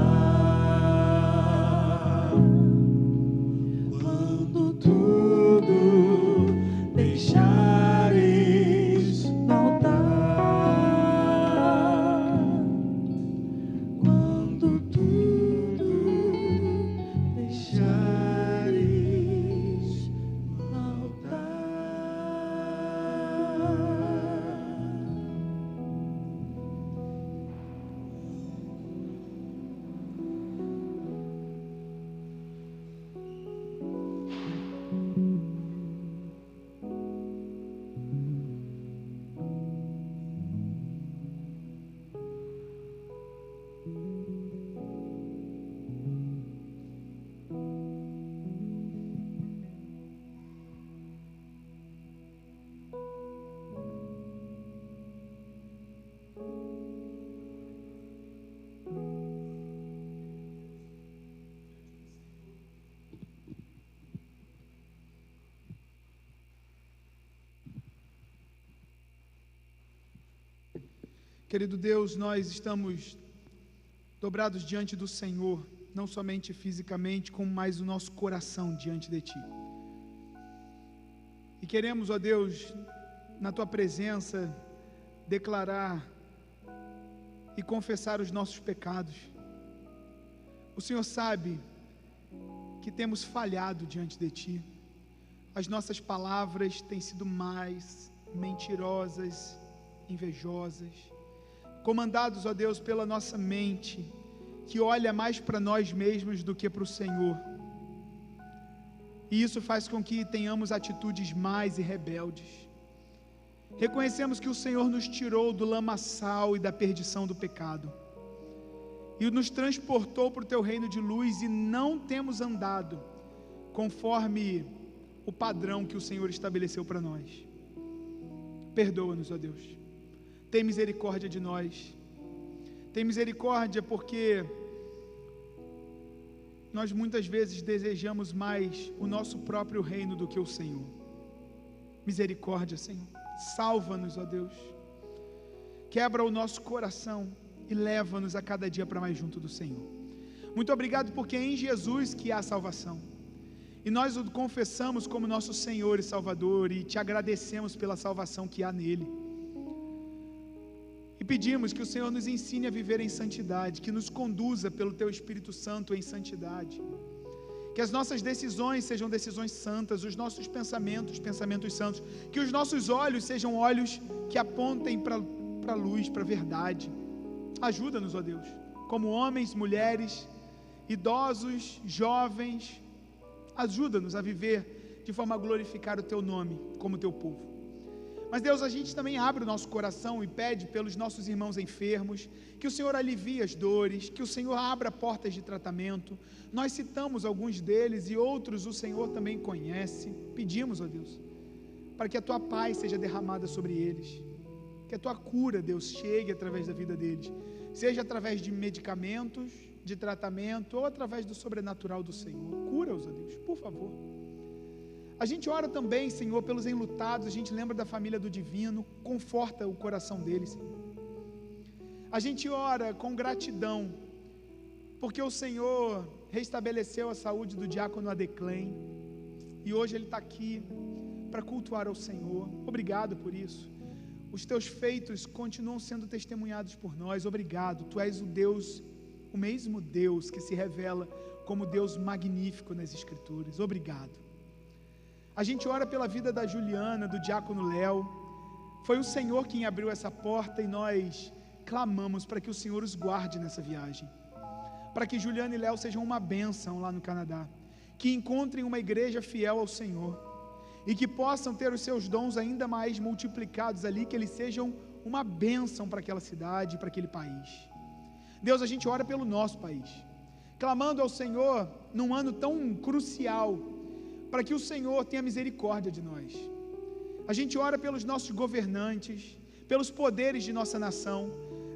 quando tudo deixares faltar, quando tudo deixares Querido Deus, nós estamos dobrados diante do Senhor, não somente fisicamente, como mais o nosso coração diante de Ti. E queremos, ó Deus, na Tua presença, declarar e confessar os nossos pecados. O Senhor sabe que temos falhado diante de Ti. As nossas palavras têm sido mais mentirosas, invejosas, comandados, ó Deus, pela nossa mente, que olha mais para nós mesmos do que para o Senhor. E isso faz com que tenhamos atitudes mais rebeldes. Reconhecemos que o Senhor nos tirou do lamaçal e da perdição do pecado, e nos transportou para o Teu reino de luz, e não temos andado conforme o padrão que o Senhor estabeleceu para nós. Perdoa-nos, ó Deus. Tem misericórdia de nós. Tem misericórdia porque nós muitas vezes desejamos mais o nosso próprio reino do que o Senhor. Misericórdia, Senhor. Salva-nos, ó Deus. Quebra o nosso coração e leva-nos a cada dia para mais junto do Senhor. Muito obrigado, porque é em Jesus que há salvação. E nós o confessamos como nosso Senhor e Salvador, e te agradecemos pela salvação que há nele. E pedimos que o Senhor nos ensine a viver em santidade, que nos conduza pelo Teu Espírito Santo em santidade, que as nossas decisões sejam decisões santas, os nossos pensamentos, pensamentos santos, que os nossos olhos sejam olhos que apontem para a luz, para a verdade. Ajuda-nos, ó Deus, como homens, mulheres, idosos, jovens, ajuda-nos a viver de forma a glorificar o Teu nome como Teu povo. Mas Deus, a gente também abre o nosso coração e pede pelos nossos irmãos enfermos, que o Senhor alivie as dores, que o Senhor abra portas de tratamento. Nós citamos alguns deles e outros o Senhor também conhece. Pedimos, ó Deus, para que a Tua paz seja derramada sobre eles. que a tua cura, Deus, chegue através da vida deles, seja através de medicamentos, de tratamento, ou através do sobrenatural do Senhor. Cura-os, ó Deus, por favor. A gente ora também, Senhor, pelos enlutados, a gente lembra da família do Divino, conforta o coração deles, Senhor. A gente ora com gratidão, porque o Senhor restabeleceu a saúde do diácono Adeclém, e hoje ele está aqui para cultuar ao Senhor. Obrigado por isso. Os teus feitos continuam sendo testemunhados por nós. Obrigado. Tu és o Deus, o mesmo Deus que se revela como Deus magnífico nas Escrituras. Obrigado. A gente ora pela vida da Juliana, do diácono Léo. Foi o Senhor quem abriu essa porta e nós clamamos para que o Senhor os guarde nessa viagem, para que Juliana e Léo sejam uma bênção lá no Canadá, que encontrem uma igreja fiel ao Senhor e que possam ter os seus dons ainda mais multiplicados ali, que eles sejam uma bênção para aquela cidade, para aquele país. Deus, a gente ora pelo nosso país, clamando ao Senhor num ano tão crucial, para que o Senhor tenha misericórdia de nós. A gente ora pelos nossos governantes, pelos poderes de nossa nação.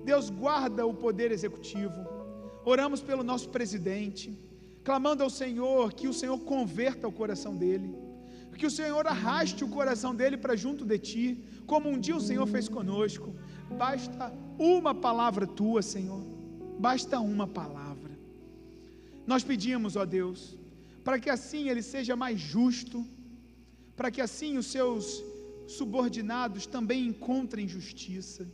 Deus, guarda o poder executivo. Oramos pelo nosso presidente, clamando ao Senhor que o Senhor converta o coração dele, que o Senhor arraste o coração dele para junto de ti, como um dia o Senhor fez conosco. Basta uma palavra tua, Senhor, basta uma palavra. Nós pedimos, ó Deus, para que assim ele seja mais justo, para que assim os seus subordinados também encontrem justiça.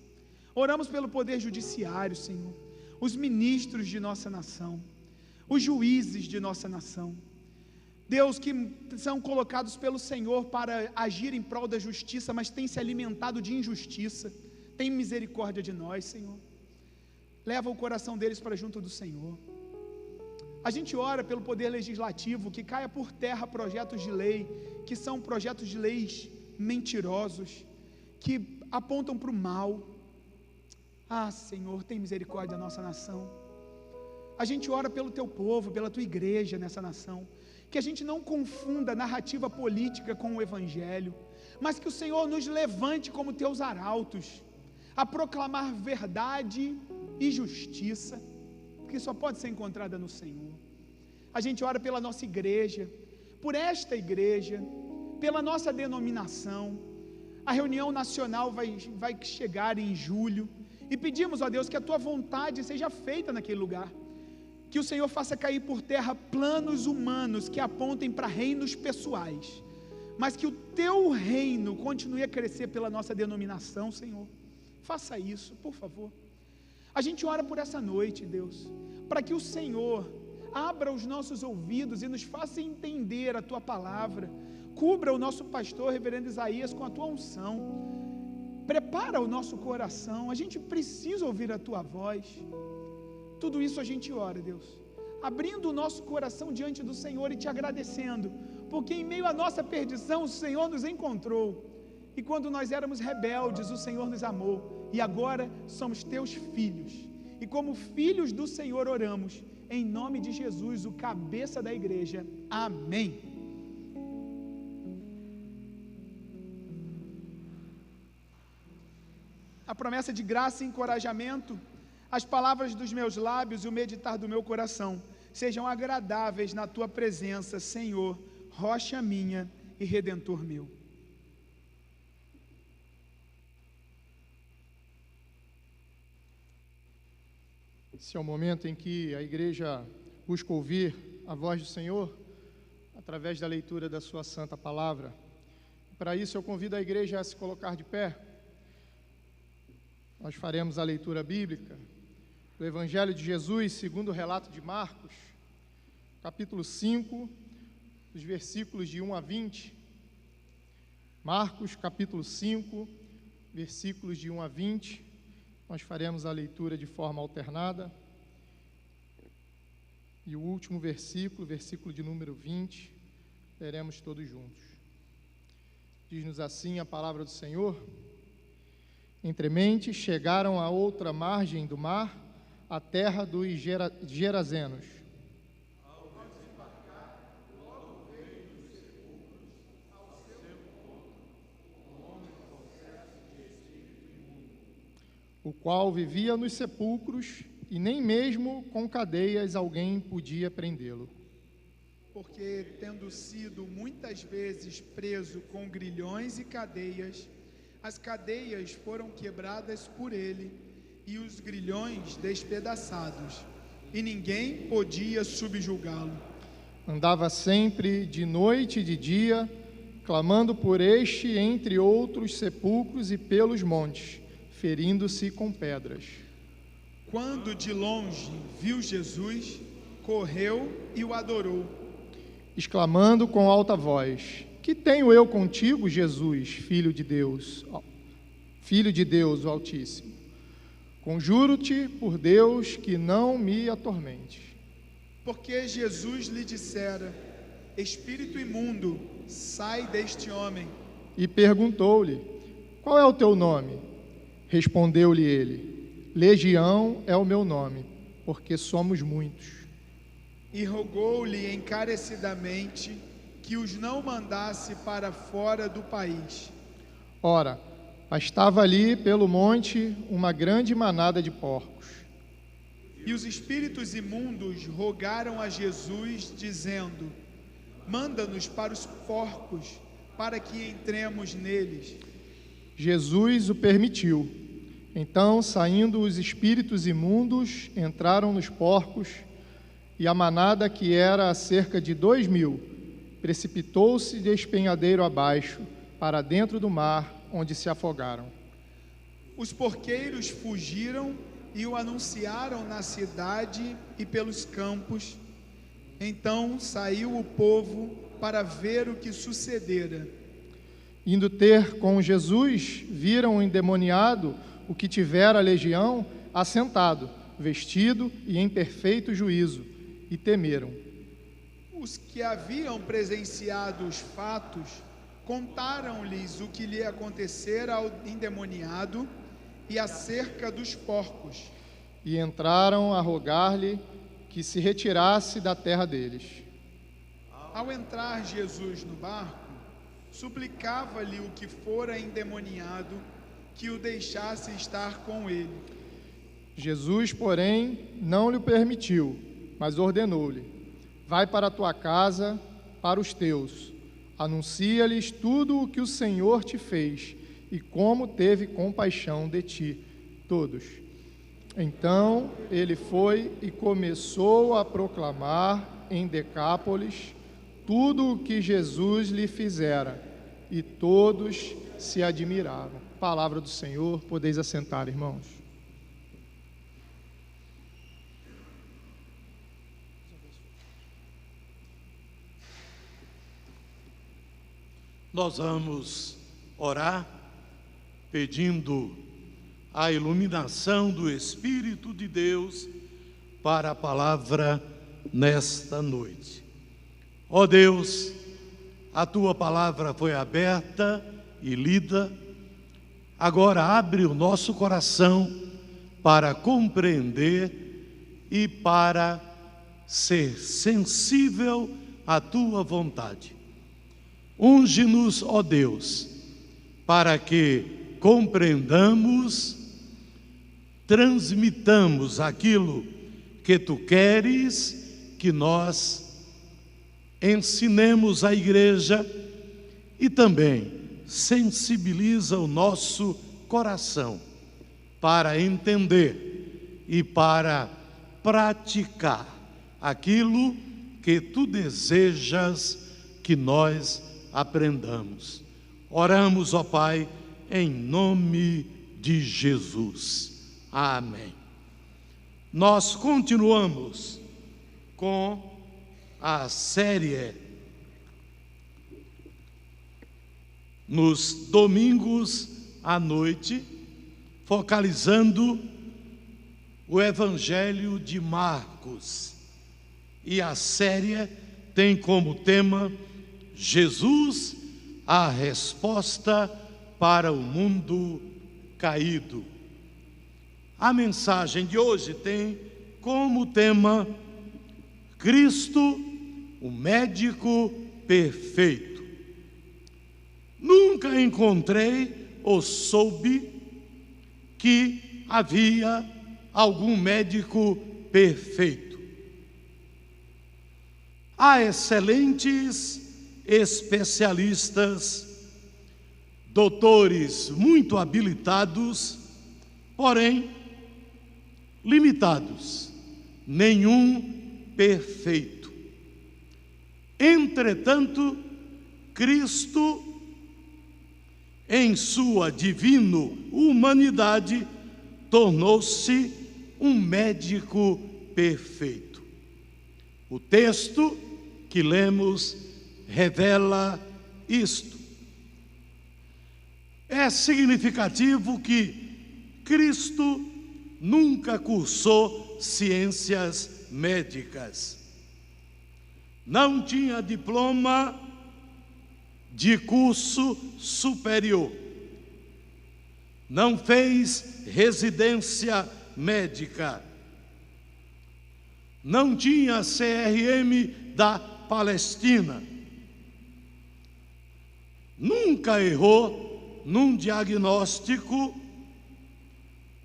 Oramos pelo poder judiciário, Senhor, os ministros de nossa nação, os juízes de nossa nação, Deus, que são colocados pelo Senhor para agir em prol da justiça, mas têm se alimentado de injustiça. Tem misericórdia de nós, Senhor. Leva o coração deles para junto do Senhor. A gente ora pelo poder legislativo, que caia por terra projetos de lei, que são projetos de leis mentirosos, que apontam para o mal. Ah, Senhor, tem misericórdia da nossa nação. A gente ora pelo teu povo, pela tua igreja nessa nação, que a gente não confunda a narrativa política com o evangelho, mas que o Senhor nos levante como teus arautos, a proclamar verdade e justiça, que só pode ser encontrada no Senhor. A gente ora pela nossa igreja, por esta igreja, pela nossa denominação. A reunião nacional vai chegar em julho, e pedimos, ó Deus, que a tua vontade seja feita naquele lugar, que o Senhor faça cair por terra planos humanos que apontem para reinos pessoais, mas que o teu reino continue a crescer pela nossa denominação, Senhor. Faça isso, por favor. A gente ora por essa noite, Deus, para que o Senhor abra os nossos ouvidos e nos faça entender a tua palavra. Cubra o nosso pastor, reverendo Isaías, com a tua unção. Prepara o nosso coração. A gente precisa ouvir a tua voz. Tudo isso a gente ora, Deus, abrindo o nosso coração diante do Senhor e te agradecendo, porque em meio à nossa perdição o Senhor nos encontrou, e quando nós éramos rebeldes o Senhor nos amou, e agora somos teus filhos, e como filhos do Senhor oramos, em nome de Jesus, o cabeça da igreja, amém. A promessa de graça e encorajamento: as palavras dos meus lábios e o meditar do meu coração sejam agradáveis na tua presença, Senhor, rocha minha e redentor meu. Esse é o momento em que a igreja busca ouvir a voz do Senhor através da leitura da sua santa palavra. Para isso eu convido a igreja a se colocar de pé. Nós faremos a leitura bíblica do Evangelho de Jesus, segundo o relato de Marcos, capítulo 5, os versículos de 1 a 20. Marcos, capítulo 5, versículos de 1 a 20. Nós faremos a leitura de forma alternada. E o último versículo, versículo de número 20, leremos todos juntos. Diz-nos assim a palavra do Senhor: Entremente chegaram à outra margem do mar, a terra dos Gerazenos. Ao desembarcar, logo veio dos sepulcros ao seu encontro um homem possesso de espírito imundo. o qual vivia nos sepulcros, e nem mesmo com cadeias alguém podia prendê-lo. Porque, tendo sido muitas vezes preso com grilhões e cadeias, as cadeias foram quebradas por ele e os grilhões despedaçados, e ninguém podia subjugá-lo. Andava sempre de noite e de dia, clamando por este entre outros sepulcros e pelos montes, ferindo-se com pedras. Quando de longe viu Jesus, correu e o adorou, exclamando com alta voz: Que tenho eu contigo, Jesus, Filho de Deus, o Altíssimo? Conjuro-te por Deus que não me atormente. Porque Jesus lhe dissera: Espírito imundo, sai deste homem. E perguntou-lhe: Qual é o teu nome? Respondeu-lhe ele: Legião é o meu nome, porque somos muitos. E rogou-lhe encarecidamente que os não mandasse para fora do país. Ora, estava ali pelo monte uma grande manada de porcos. E os espíritos imundos rogaram a Jesus, dizendo: Manda-nos para os porcos, para que entremos neles. Jesus o permitiu. Então, saindo os espíritos imundos, entraram nos porcos, e a manada, que era cerca de 2.000, precipitou-se de despenhadeiro abaixo, para dentro do mar, onde se afogaram. Os porqueiros fugiram e o anunciaram na cidade e pelos campos. Então saiu o povo para ver o que sucedera. Indo ter com Jesus, viram o endemoniado, o que tivera a legião, assentado, vestido e em perfeito juízo, e temeram. Os que haviam presenciado os fatos contaram-lhes o que lhe acontecera ao endemoniado e acerca dos porcos. E entraram a rogar-lhe que se retirasse da terra deles. Ao entrar Jesus no barco, suplicava-lhe o que fora endemoniado que o deixasse estar com ele. Jesus, porém, não lhe permitiu, mas ordenou-lhe: Vai para a tua casa, para os teus, anuncia-lhes tudo o que o Senhor te fez e como teve compaixão de ti. Todos. Então ele foi e começou a proclamar em Decápolis tudo o que Jesus lhe fizera, e todos se admiravam. Palavra do Senhor, podeis assentar, irmãos. Nós vamos orar pedindo a iluminação do Espírito de Deus para a palavra nesta noite. Ó Deus, a tua palavra foi aberta e lida. Agora abre o nosso coração para compreender e para ser sensível à tua vontade. Unge-nos, ó Deus, para que compreendamos, transmitamos aquilo que tu queres que nós ensinemos à igreja, e também sensibiliza o nosso coração para entender e para praticar aquilo que tu desejas que nós aprendamos. Oramos, ó Pai, em nome de Jesus. Amém. Nós continuamos com a série nos domingos à noite, focalizando o Evangelho de Marcos. E a série tem como tema Jesus, a resposta para o mundo caído. A mensagem de hoje tem como tema Cristo, o médico perfeito. Nunca encontrei ou soube que havia algum médico perfeito. Há excelentes especialistas, doutores muito habilitados, porém limitados, nenhum perfeito. Entretanto, Cristo, em sua divino-humanidade, tornou-se um médico perfeito. O texto que lemos revela isto. É significativo que Cristo nunca cursou ciências médicas. Não tinha diploma de curso superior. Não fez residência médica. Não tinha CRM da Palestina. Nunca errou num diagnóstico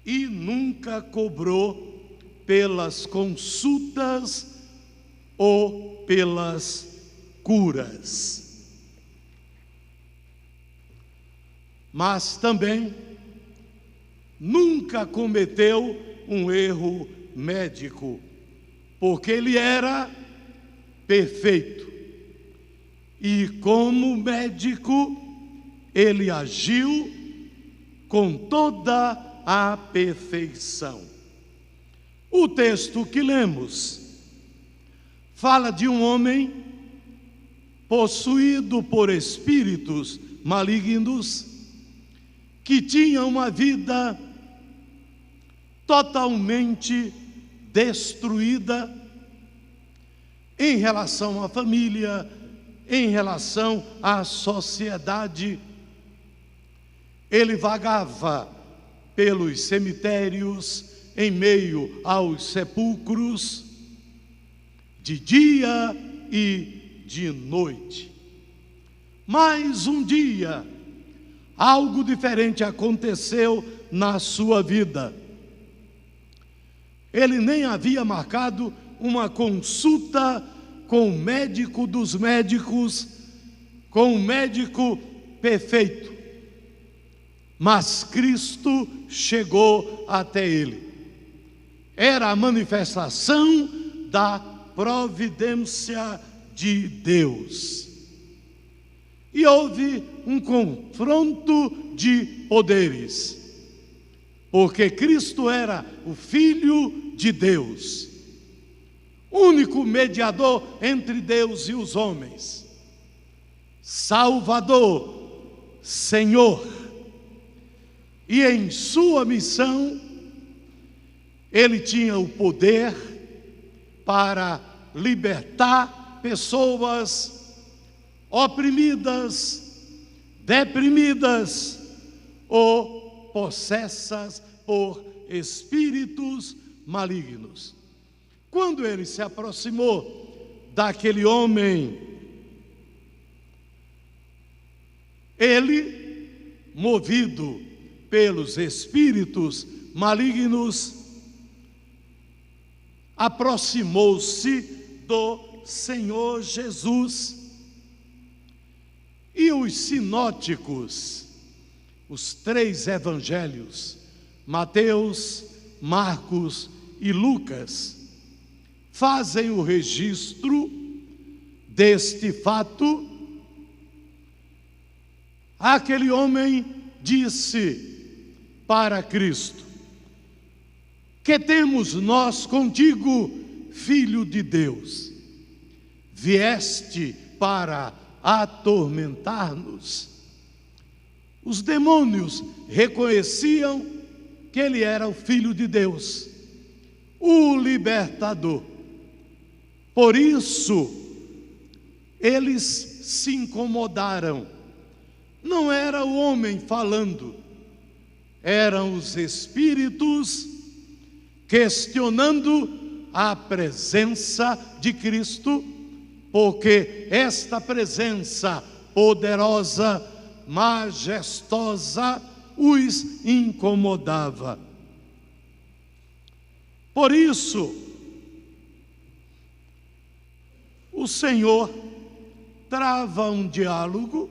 e nunca cobrou pelas consultas ou pelas curas. Mas também nunca cometeu um erro médico, porque ele era perfeito. E como médico, ele agiu com toda a perfeição. O texto que lemos fala de um homem possuído por espíritos malignos, que tinha uma vida totalmente destruída em relação à família, em relação à sociedade. Ele vagava pelos cemitérios, em meio aos sepulcros, de dia e de noite. Mas um dia, algo diferente aconteceu na sua vida. Ele nem havia marcado uma consulta com o médico dos médicos, com o médico perfeito. Mas Cristo chegou até ele. Era a manifestação da providência de Deus. E houve um confronto de poderes, porque Cristo era o Filho de Deus, único mediador entre Deus e os homens, Salvador, Senhor. E em sua missão, ele tinha o poder para libertar pessoas oprimidas, deprimidas ou possessas por espíritos malignos. Quando ele se aproximou daquele homem, ele, movido pelos espíritos malignos, aproximou-se do Senhor Jesus. E os sinóticos, os 3 evangelhos, Mateus, Marcos e Lucas, fazem o registro deste fato. Aquele homem disse para Cristo: que temos nós contigo, Filho de Deus? Vieste para atormentar-nos? Os demônios reconheciam que ele era o Filho de Deus, o libertador. Por isso, eles se incomodaram. Não era o homem falando, eram os espíritos questionando a presença de Cristo, porque esta presença poderosa, majestosa, os incomodava. Por isso, o Senhor trava um diálogo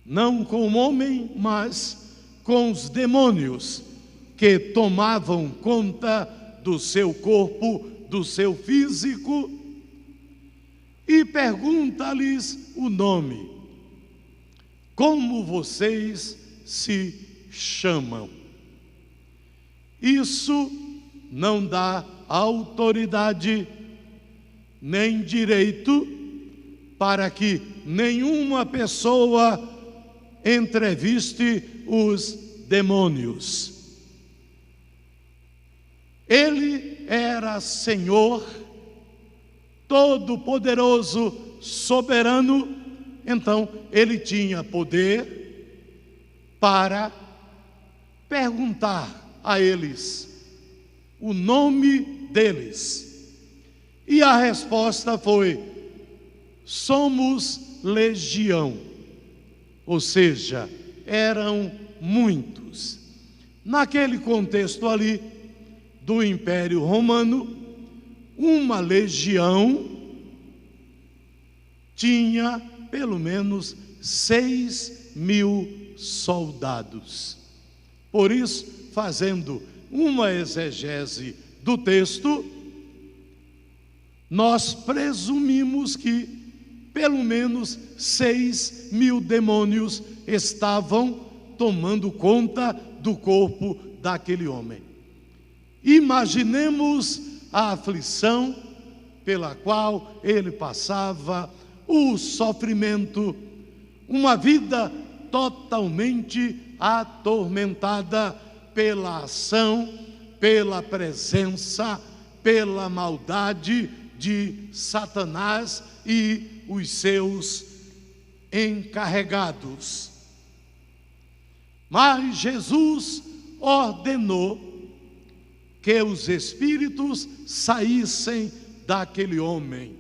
não com o homem, mas com os demônios que tomavam conta do seu corpo, do seu físico, e pergunta-lhes o nome: como vocês se chamam? Isso não dá autoridade nem direito para que nenhuma pessoa entreviste os demônios. Ele era Senhor, todo-poderoso, soberano, então ele tinha poder para perguntar a eles o nome deles. E a resposta foi: somos legião. Ou seja, eram muitos. Naquele contexto ali do Império Romano, uma legião tinha pelo menos 6.000 soldados. Por isso, fazendo uma exegese do texto, nós presumimos que pelo menos 6.000 demônios estavam tomando conta do corpo daquele homem. Imaginemos a aflição pela qual ele passava, o sofrimento, uma vida totalmente atormentada pela ação, pela presença, pela maldade de Satanás e os seus encarregados. Mas Jesus ordenou que os espíritos saíssem daquele homem.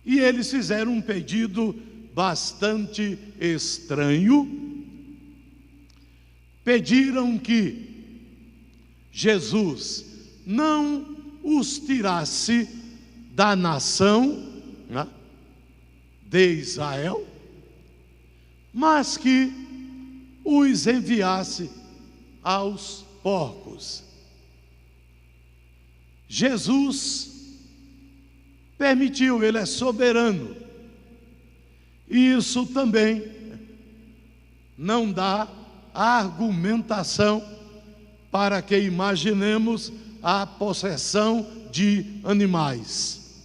E eles fizeram um pedido bastante estranho. Pediram que Jesus não os tirasse da nação, né, de Israel, mas que os enviasse aos porcos. Jesus permitiu, ele é soberano. E isso também não dá argumentação para que imaginemos a possessão de animais.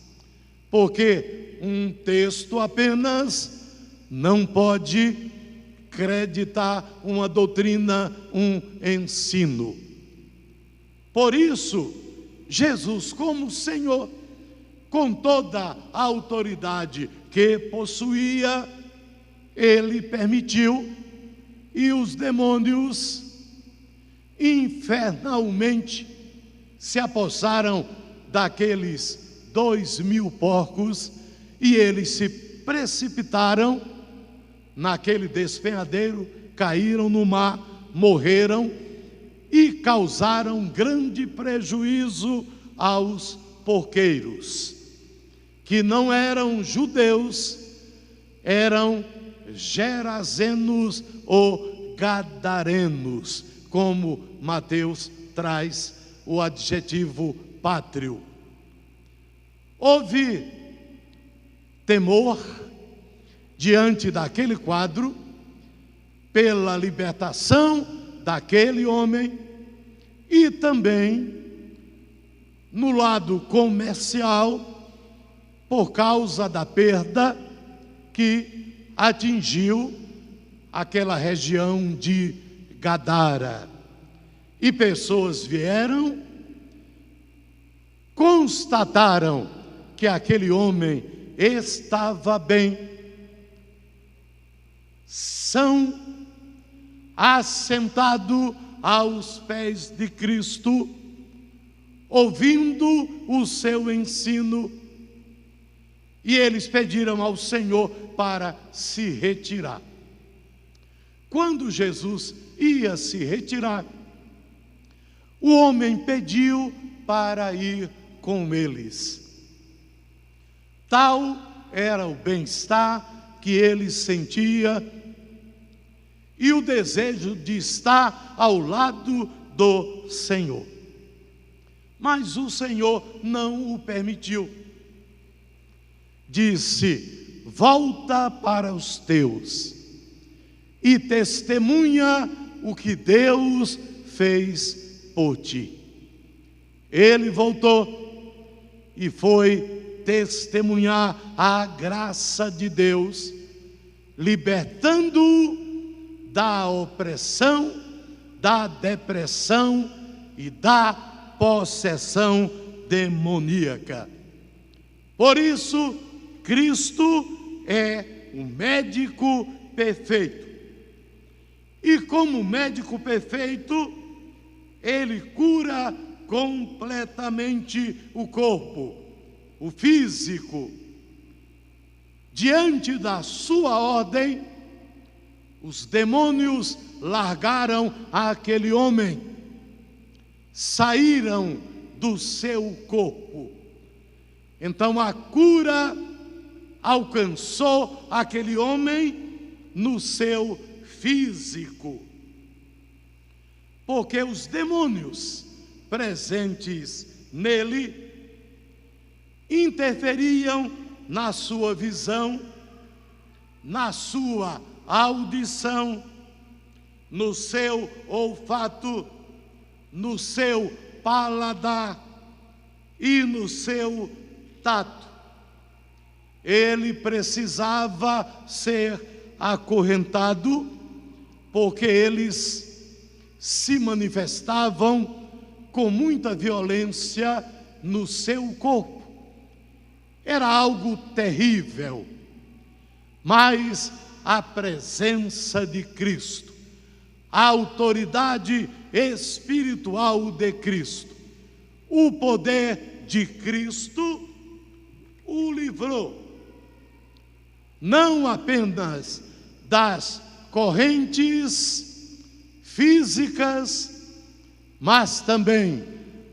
Porque um texto apenas não pode acreditar uma doutrina, um ensino. Por isso, Jesus, como Senhor, com toda a autoridade que possuía, ele permitiu, e os demônios infernalmente se apossaram daqueles 2.000 porcos, e eles se precipitaram naquele despenhadeiro, caíram no mar, morreram e causaram grande prejuízo aos porqueiros, que não eram judeus, eram gerazenos ou gadarenos, como Mateus traz o adjetivo pátrio. Houve temor diante daquele quadro, pela libertação daquele homem, e também no lado comercial, por causa da perda que atingiu aquela região de Gadara. E pessoas vieram, constataram que aquele homem estava bem, são assentado aos pés de Cristo, ouvindo o seu ensino, e eles pediram ao Senhor para se retirar. quando Jesus ia se retirar, o homem pediu para ir com eles. Tal era o bem-estar que ele sentia e o desejo de estar ao lado do Senhor. Mas o Senhor não o permitiu. Disse: volta para os teus e testemunha o que Deus fez por ti. Ele voltou e foi testemunhar a graça de Deus, libertando-o da opressão, da depressão e da possessão demoníaca. Por isso, Cristo é o médico perfeito. E como médico perfeito, ele cura completamente o corpo, o físico. Diante da sua ordem, os demônios largaram aquele homem, saíram do seu corpo. Então a cura alcançou aquele homem no seu físico, porque os demônios presentes nele interferiam na sua visão, na sua audição, no seu olfato, no seu paladar e no seu tato. Ele precisava ser acorrentado, porque eles se manifestavam com muita violência no seu corpo. Era algo terrível, mas a presença de Cristo, a autoridade espiritual de Cristo, o poder de Cristo o livrou, não apenas das correntes físicas, mas também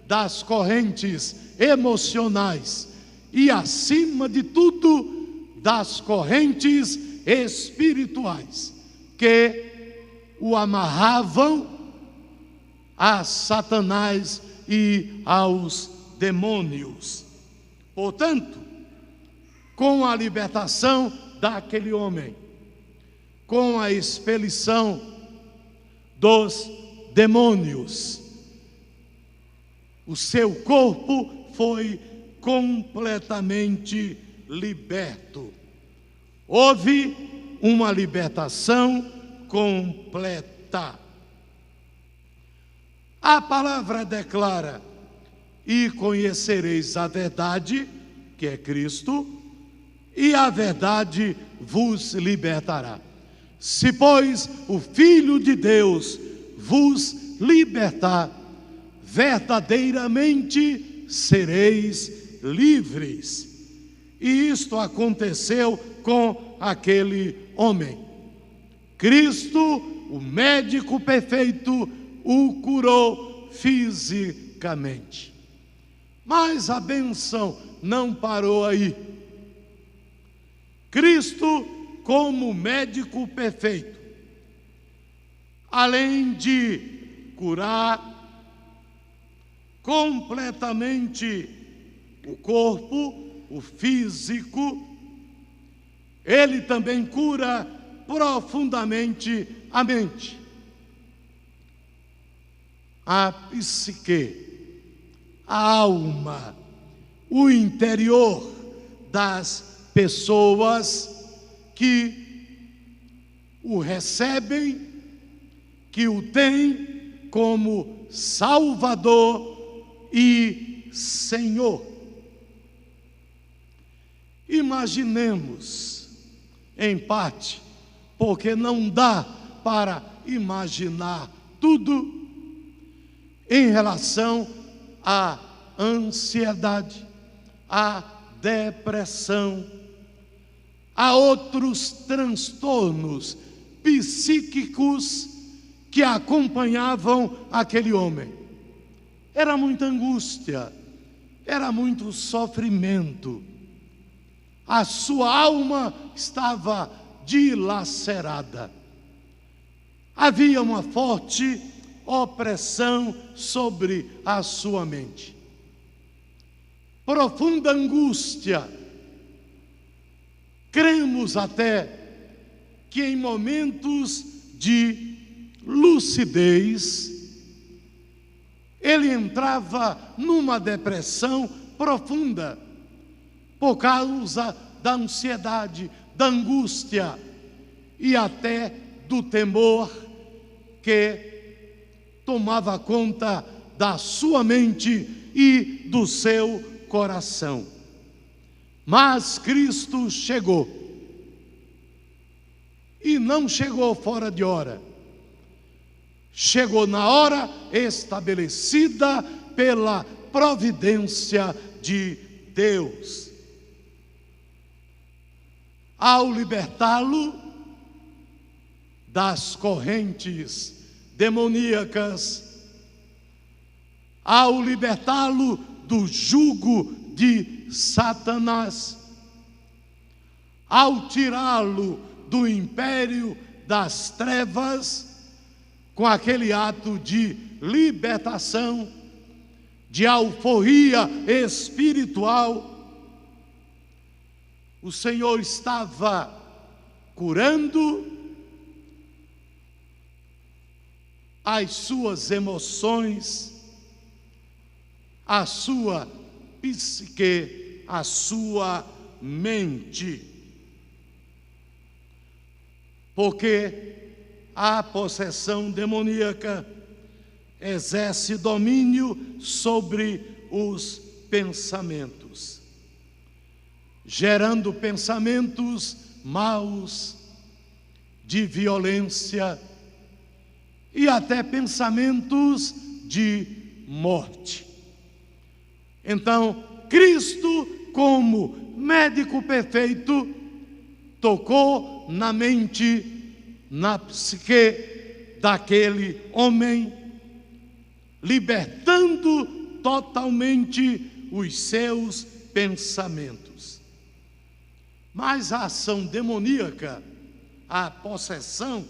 das correntes emocionais e, acima de tudo, das correntes espirituais que o amarravam a Satanás e aos demônios. Portanto, com a libertação daquele homem, com a expelição dos demônios, o seu corpo foi completamente liberto. Houve uma libertação completa. A palavra declara: e conhecereis a verdade, que é Cristo, e a verdade vos libertará. Se, pois, o Filho de Deus vos libertar, verdadeiramente sereis livres. E isto aconteceu com aquele homem. Cristo, o médico perfeito, o curou fisicamente. Mas a bênção não parou aí. Cristo, como médico perfeito, além de curar completamente o corpo, o físico, ele também cura profundamente a mente, a psique, a alma, o interior das pessoas que o recebem, que o têm como Salvador e Senhor. Imaginemos, em parte, porque não dá para imaginar tudo, em relação à ansiedade, à depressão, a outros transtornos psíquicos que acompanhavam aquele homem. Era muita angústia, era muito sofrimento. A sua alma estava dilacerada. Havia uma forte opressão sobre a sua mente. Profunda angústia. Cremos até que em momentos de lucidez, ele entrava numa depressão profunda, por causa da ansiedade, da angústia e até do temor que tomava conta da sua mente e do seu coração. Mas Cristo chegou, e não chegou fora de hora. Chegou na hora estabelecida pela providência de Deus. Ao libertá-lo das correntes demoníacas, ao libertá-lo do jugo de Satanás, ao tirá-lo do império das trevas, com aquele ato de libertação, de alforria espiritual, o Senhor estava curando as suas emoções, a sua psique, a sua mente. Porque a possessão demoníaca exerce domínio sobre os pensamentos, gerando pensamentos maus, de violência e até pensamentos de morte. Então, Cristo, como médico perfeito, tocou na mente, na psique daquele homem, libertando totalmente os seus pensamentos. Mas a ação demoníaca, a possessão,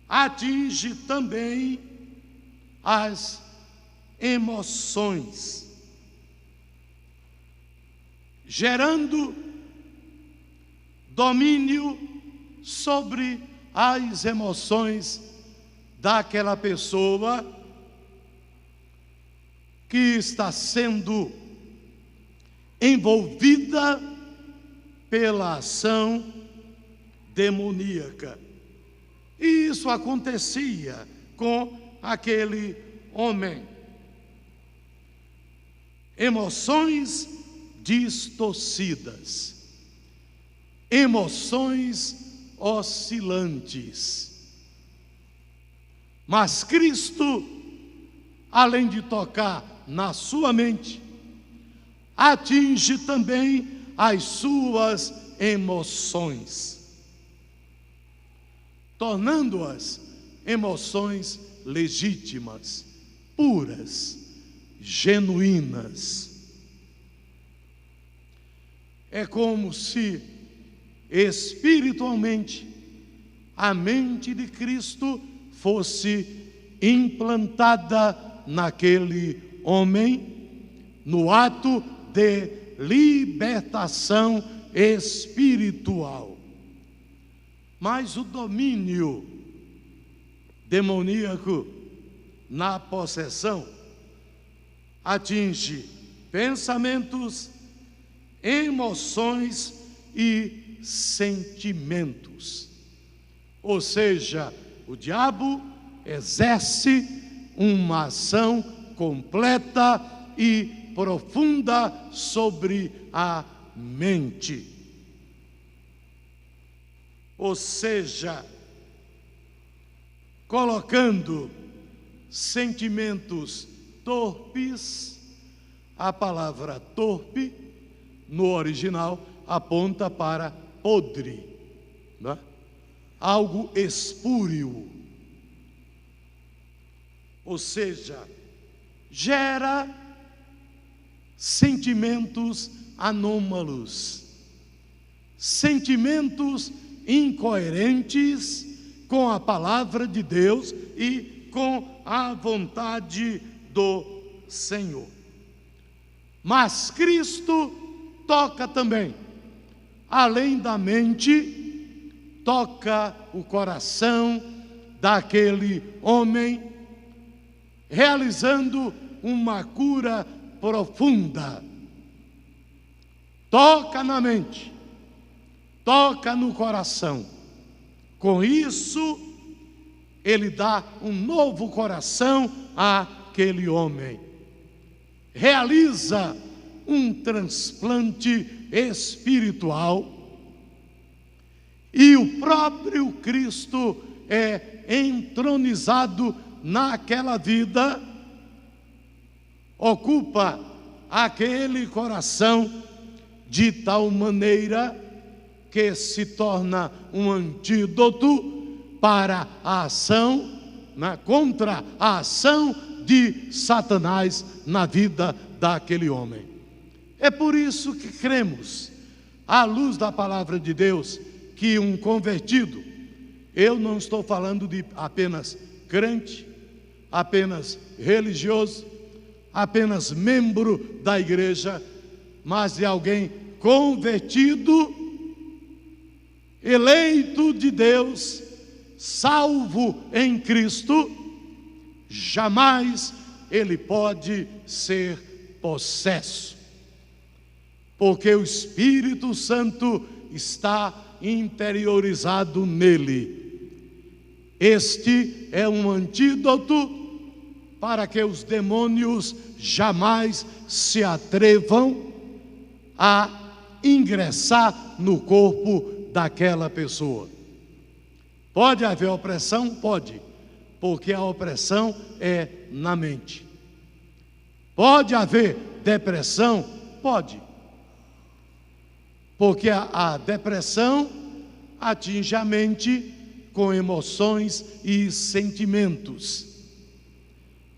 atinge também as emoções, gerando domínio sobre as emoções daquela pessoa que está sendo envolvida pela ação demoníaca. E isso acontecia com aquele homem. Emoções distorcidas, emoções oscilantes. Mas Cristo, além de tocar na sua mente, atinge também as suas emoções, tornando-as emoções legítimas, puras, genuínas. É como se espiritualmente a mente de Cristo fosse implantada naquele homem, no ato de libertação espiritual. Mas o domínio demoníaco na possessão atinge pensamentos, emoções e sentimentos. Ou seja, o diabo exerce uma ação completa e profunda sobre a mente. Ou seja, colocando sentimentos torpes, a palavra torpe no original aponta para podre, né? algo espúrio. Ou seja, gera sentimentos anômalos, sentimentos incoerentes com a palavra de Deus e com a vontade do Senhor. Mas Cristo toca também, além da mente, toca o coração daquele homem, realizando uma cura profunda. Toca na mente, toca no coração. Com isso, ele dá um novo coração àquele homem. Realiza um transplante espiritual e o próprio Cristo é entronizado naquela vida, ocupa aquele coração de tal maneira que se torna um antídoto para a ação, contra a ação de Satanás na vida daquele homem. É por isso que cremos, à luz da palavra de Deus, que um convertido, eu não estou falando de apenas crente, apenas religioso, apenas membro da igreja, mas de alguém convertido, eleito de Deus, salvo em Cristo, jamais ele pode ser possesso, porque o Espírito Santo está interiorizado nele. Este é um antídoto para que os demônios jamais se atrevam a ingressar no corpo daquela pessoa. Pode haver opressão? Pode, porque a opressão é na mente. Pode haver depressão? Pode, porque a depressão atinge a mente com emoções e sentimentos.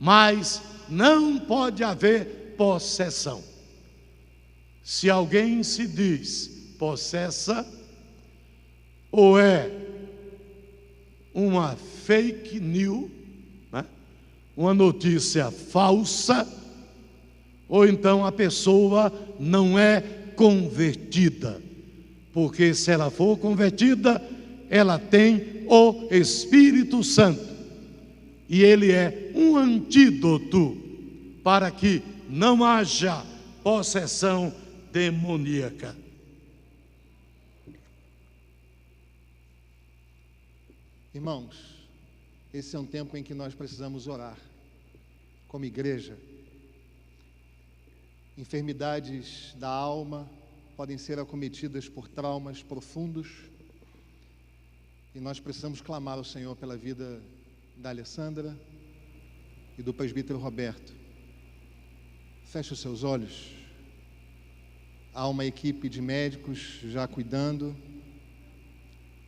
Mas não pode haver possessão. Se alguém se diz possessa, ou é uma fake news, uma notícia falsa, ou então a pessoa não é convertida, porque se ela for convertida, ela tem o Espírito Santo, e ele é um antídoto para que não haja possessão demoníaca. Irmãos, esse é um tempo em que nós precisamos orar, como igreja. Enfermidades da alma podem ser acometidas por traumas profundos, e nós precisamos clamar ao Senhor pela vida da Alessandra e do presbítero Roberto. Feche os seus olhos. Há uma equipe de médicos já cuidando,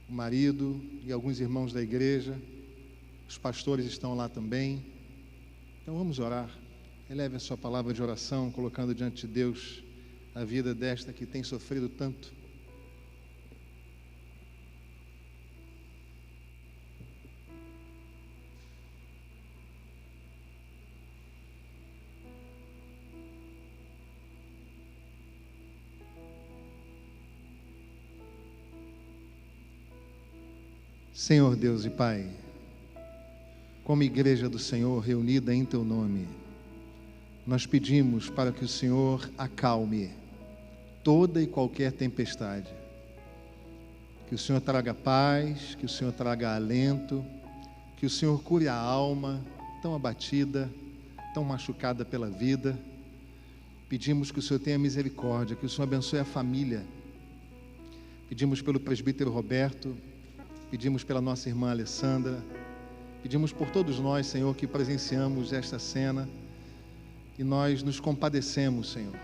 o marido e alguns irmãos da igreja, os pastores estão lá também. Então vamos orar. Eleve a sua palavra de oração, colocando diante de Deus a vida desta que tem sofrido tanto. Senhor Deus e Pai, como igreja do Senhor reunida em Teu nome, nós pedimos para que o Senhor acalme toda e qualquer tempestade, que o Senhor traga paz, que o Senhor traga alento, que o Senhor cure a alma tão abatida, tão machucada pela vida. Pedimos que o Senhor tenha misericórdia, que o Senhor abençoe a família. Pedimos pelo presbítero Roberto, pedimos pela nossa irmã Alessandra, pedimos por todos nós, Senhor, que presenciamos esta cena, e nós nos compadecemos, Senhor.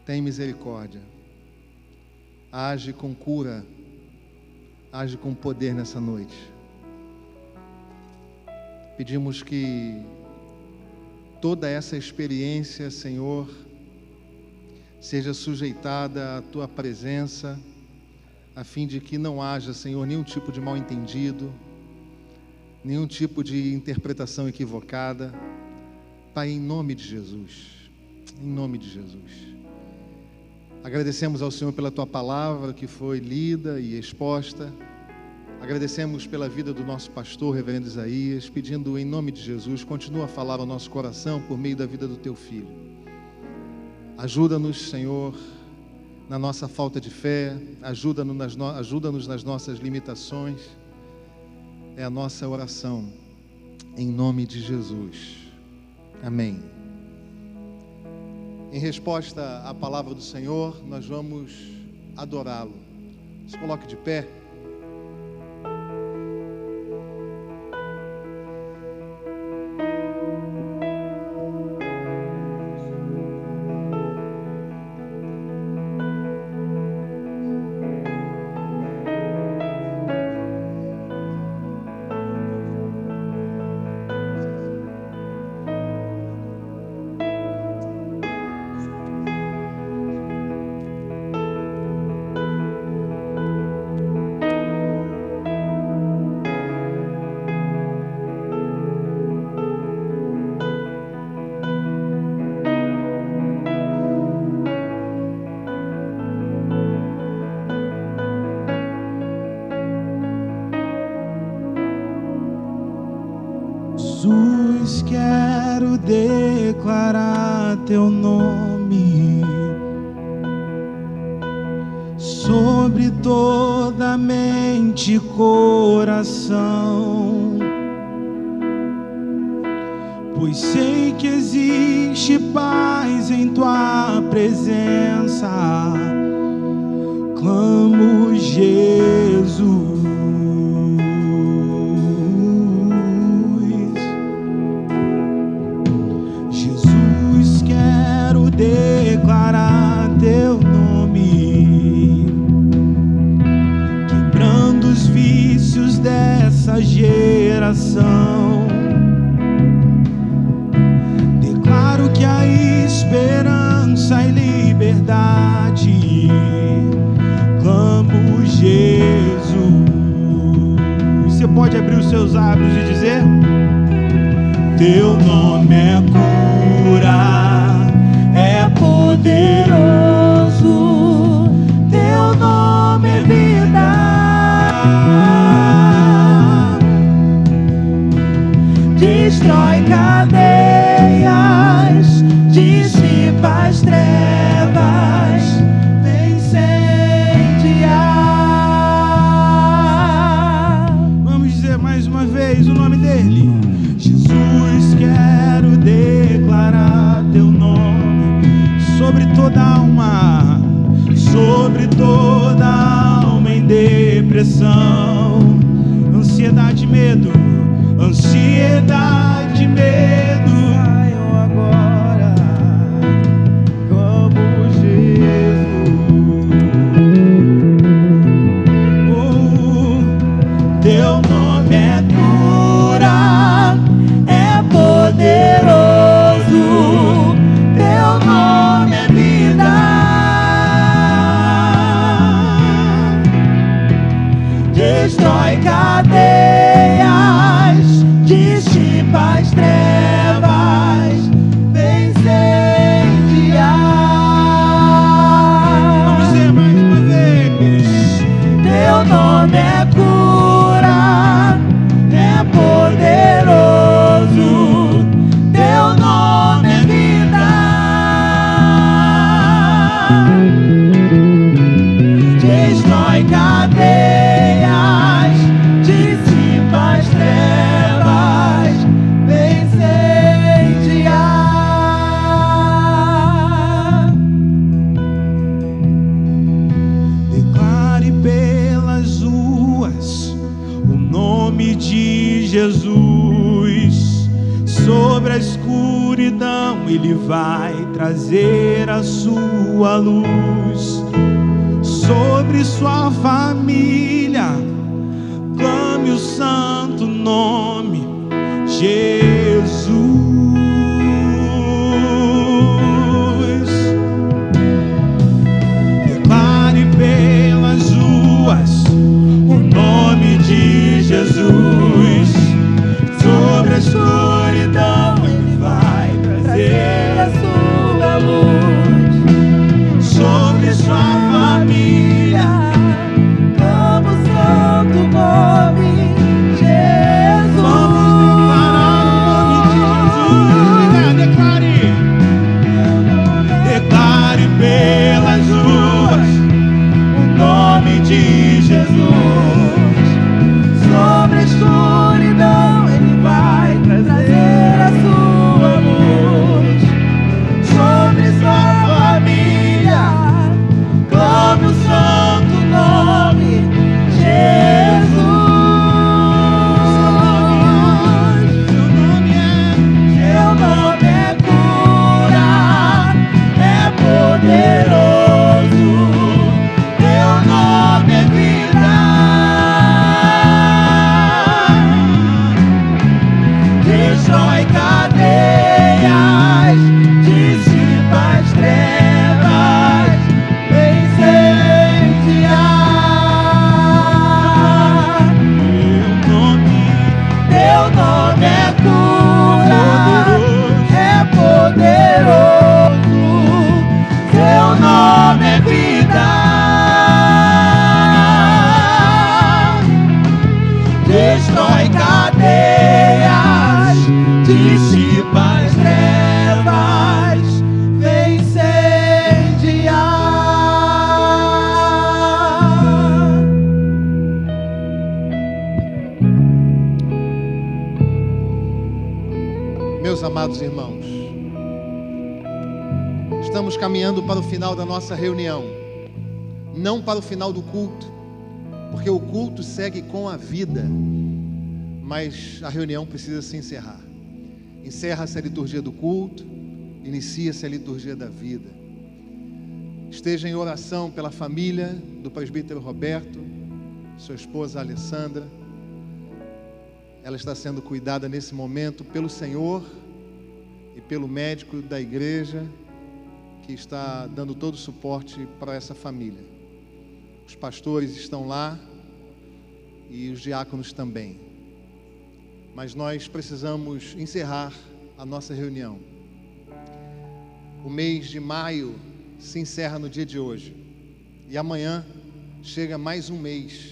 Tem misericórdia. age com cura, age com poder nessa noite. Pedimos que toda essa experiência, Senhor, seja sujeitada à Tua presença, a fim de que não haja, Senhor, nenhum tipo de mal-entendido, nenhum tipo de interpretação equivocada. Pai, em nome de Jesus, em nome de Jesus. Agradecemos ao Senhor pela Tua palavra que foi lida e exposta. Agradecemos pela vida do nosso pastor, reverendo Isaías, pedindo em nome de Jesus, continua a falar ao nosso coração por meio da vida do Teu Filho. Ajuda-nos, Senhor, na nossa falta de fé, ajuda-nos nas nossas limitações. É a nossa oração, em nome de Jesus. Amém. Em resposta à palavra do Senhor, nós vamos adorá-lo. Se coloque de pé. Jesus, quero declarar Teu nome sobre toda mente e coração, pois sei que existe paz em Tua presença. Clamo, Jesus. Declarar Teu nome, quebrando os vícios dessa geração. Declaro que há esperança e liberdade. Clamo, Jesus. Você pode abrir os seus lábios e dizer: Teu nome é cura, é poderoso, Teu nome é vida. Destrói cadeias, dissipa as trevas, vem incendiar. Vamos dizer mais uma vez o nome dele. Jesus, quero declarar Teu nome sobre toda alma, sobre toda alma em depressão, ansiedade, medo, ansiedade, medo. Saiam agora, como Jesus. Teu nome é cura, é poderoso, Teu nome é vida. Destrói cadeias, dissipa as trevas, vem incendiar. Vamos dizer mais uma vez. Teu nome é cura, é poderoso, Teu nome é vida. Destrói cadeias, dissipa as trevas, vem incendiar. Declare pelas ruas o nome de Jesus. Sobre a escuridão Ele vai trazer a sua luz. sobre sua família, clame o santo nome Jesus. Declare pelas ruas o nome de Jesus. Sobre a escuridão Ele vai trazer a sua luz. Sobre sua família, clama o santo nome Jesus. Vamos declarar o nome de Jesus. Declare pelas ruas o nome de Jesus. Sobre a escuridão Ele vai trazer a sua luz. Sobre sua família, clame o santo nome Jesus. Seu nome é cura, é poderoso. Teu nome é vida. Destrói cadeias, dissipa as trevas, incendiar. Teu nome é cura, é poderoso. Teu nome é vida. Destrói cadeias, dissipa as trevas, vem incendiar. Meus amados irmãos, estamos caminhando para o final da nossa reunião, não para o final do culto, porque o culto segue com a vida, mas a reunião precisa se encerrar. Encerra-se a liturgia do culto, inicia-se a liturgia da vida. Esteja em oração pela família do presbítero Roberto, sua esposa Alessandra. Ela está sendo cuidada nesse momento pelo Senhor e pelo médico da igreja, que está dando todo o suporte para essa família. Os pastores estão lá e os diáconos também. Mas nós precisamos encerrar a nossa reunião. O mês de maio se encerra no dia de hoje. E amanhã chega mais um mês,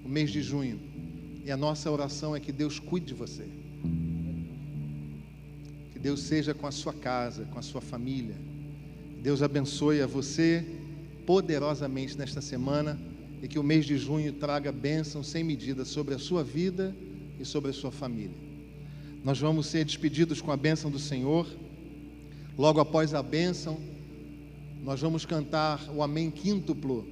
o mês de junho. E a nossa oração é que Deus cuide de você. Que Deus seja com a sua casa, com a sua família. Deus abençoe a você poderosamente nesta semana e que o mês de junho traga bênção sem medida sobre a sua vida e sobre a sua família. Nós vamos ser despedidos com a bênção do Senhor. Logo após a bênção, nós vamos cantar o Amém quíntuplo.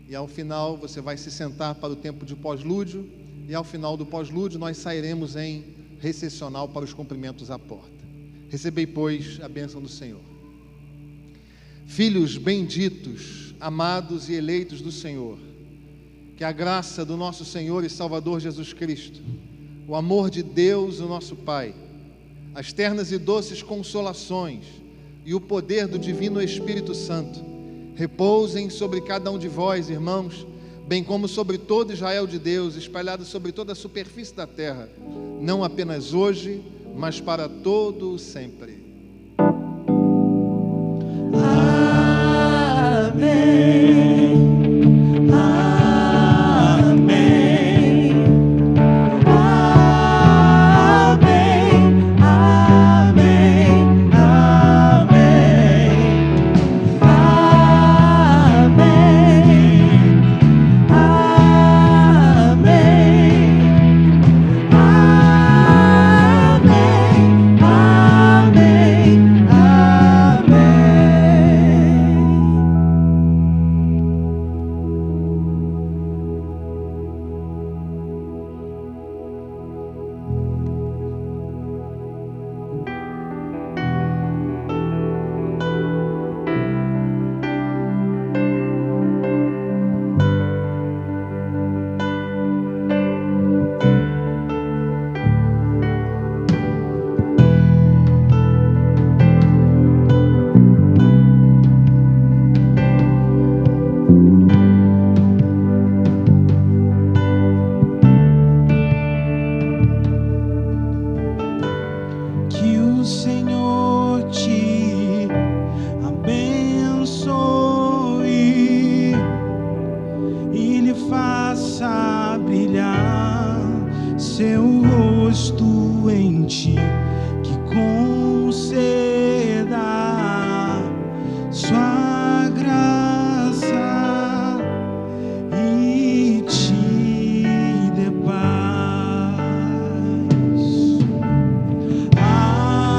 E ao final você vai se sentar para o tempo de pós-lúdio. E ao final do pós-lúdio nós sairemos em recessional para os cumprimentos à porta. Recebei, pois, a bênção do Senhor. Filhos benditos, amados e eleitos do Senhor, que a graça do nosso Senhor e Salvador Jesus Cristo, o amor de Deus, o nosso Pai, as ternas e doces consolações e o poder do Divino Espírito Santo repousem sobre cada um de vós, irmãos, bem como sobre todo Israel de Deus, espalhado sobre toda a superfície da terra, não apenas hoje, mas para todo o sempre. Amém. Amém. Amém. Amém. Ele faça brilhar seu rosto em ti, que conceda sua graça e te dê paz. Amém,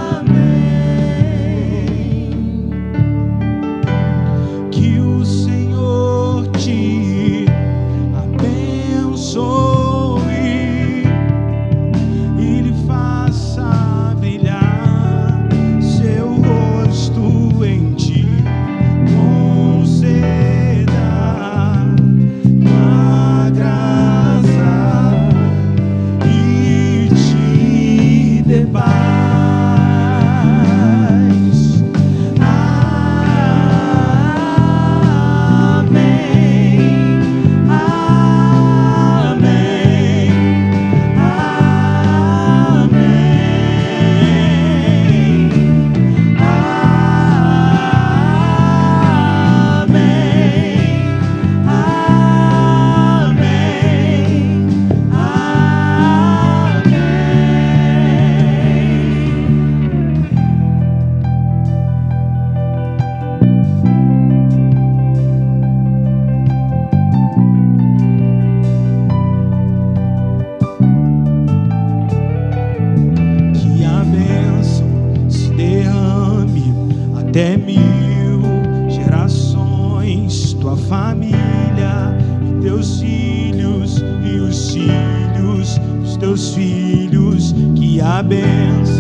amém, que o Senhor te abençoe, Ele faça brilhar seu rosto em ti, conceda a graça e te dê paz. Que a bênção se derrame até 1000 gerações, tua família e teus filhos e os filhos dos teus filhos. Que a bênção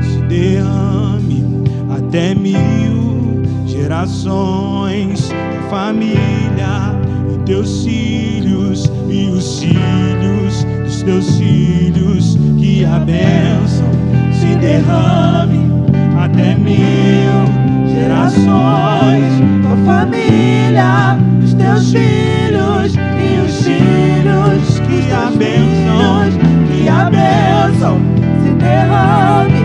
se derrame até 1000 gerações, tua família e teus filhos e os filhos dos teus filhos. Que a bênção se derrame até 1000 gerações, tua família, os teus filhos e os filhos. Que a bênção se derrame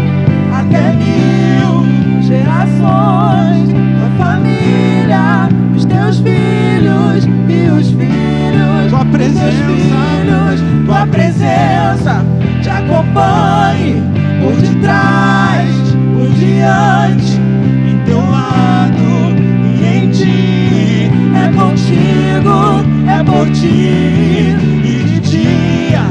até 1000 gerações, tua família, os teus filhos e os filhos. Tua presença te acompanhe por detrás, por diante, em teu lado e em ti. É contigo, é por ti, e de dia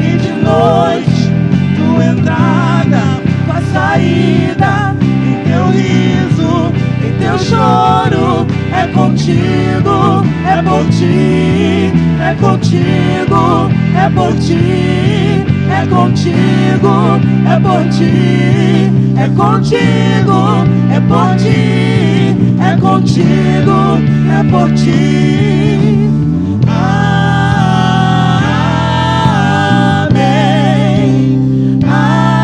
e de noite, tua entrada, tua saída, em teu riso, em teu choro. É contigo, é por ti, é contigo, é por ti, é contigo, é por ti, é contigo, é por ti, é contigo, é por ti. Amém, amém,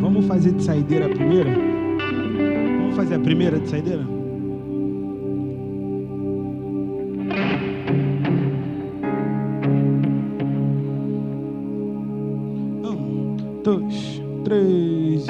Vamos fazer de saideira a primeira? Vamos fazer a primeira de saideira? 1, 2, 3.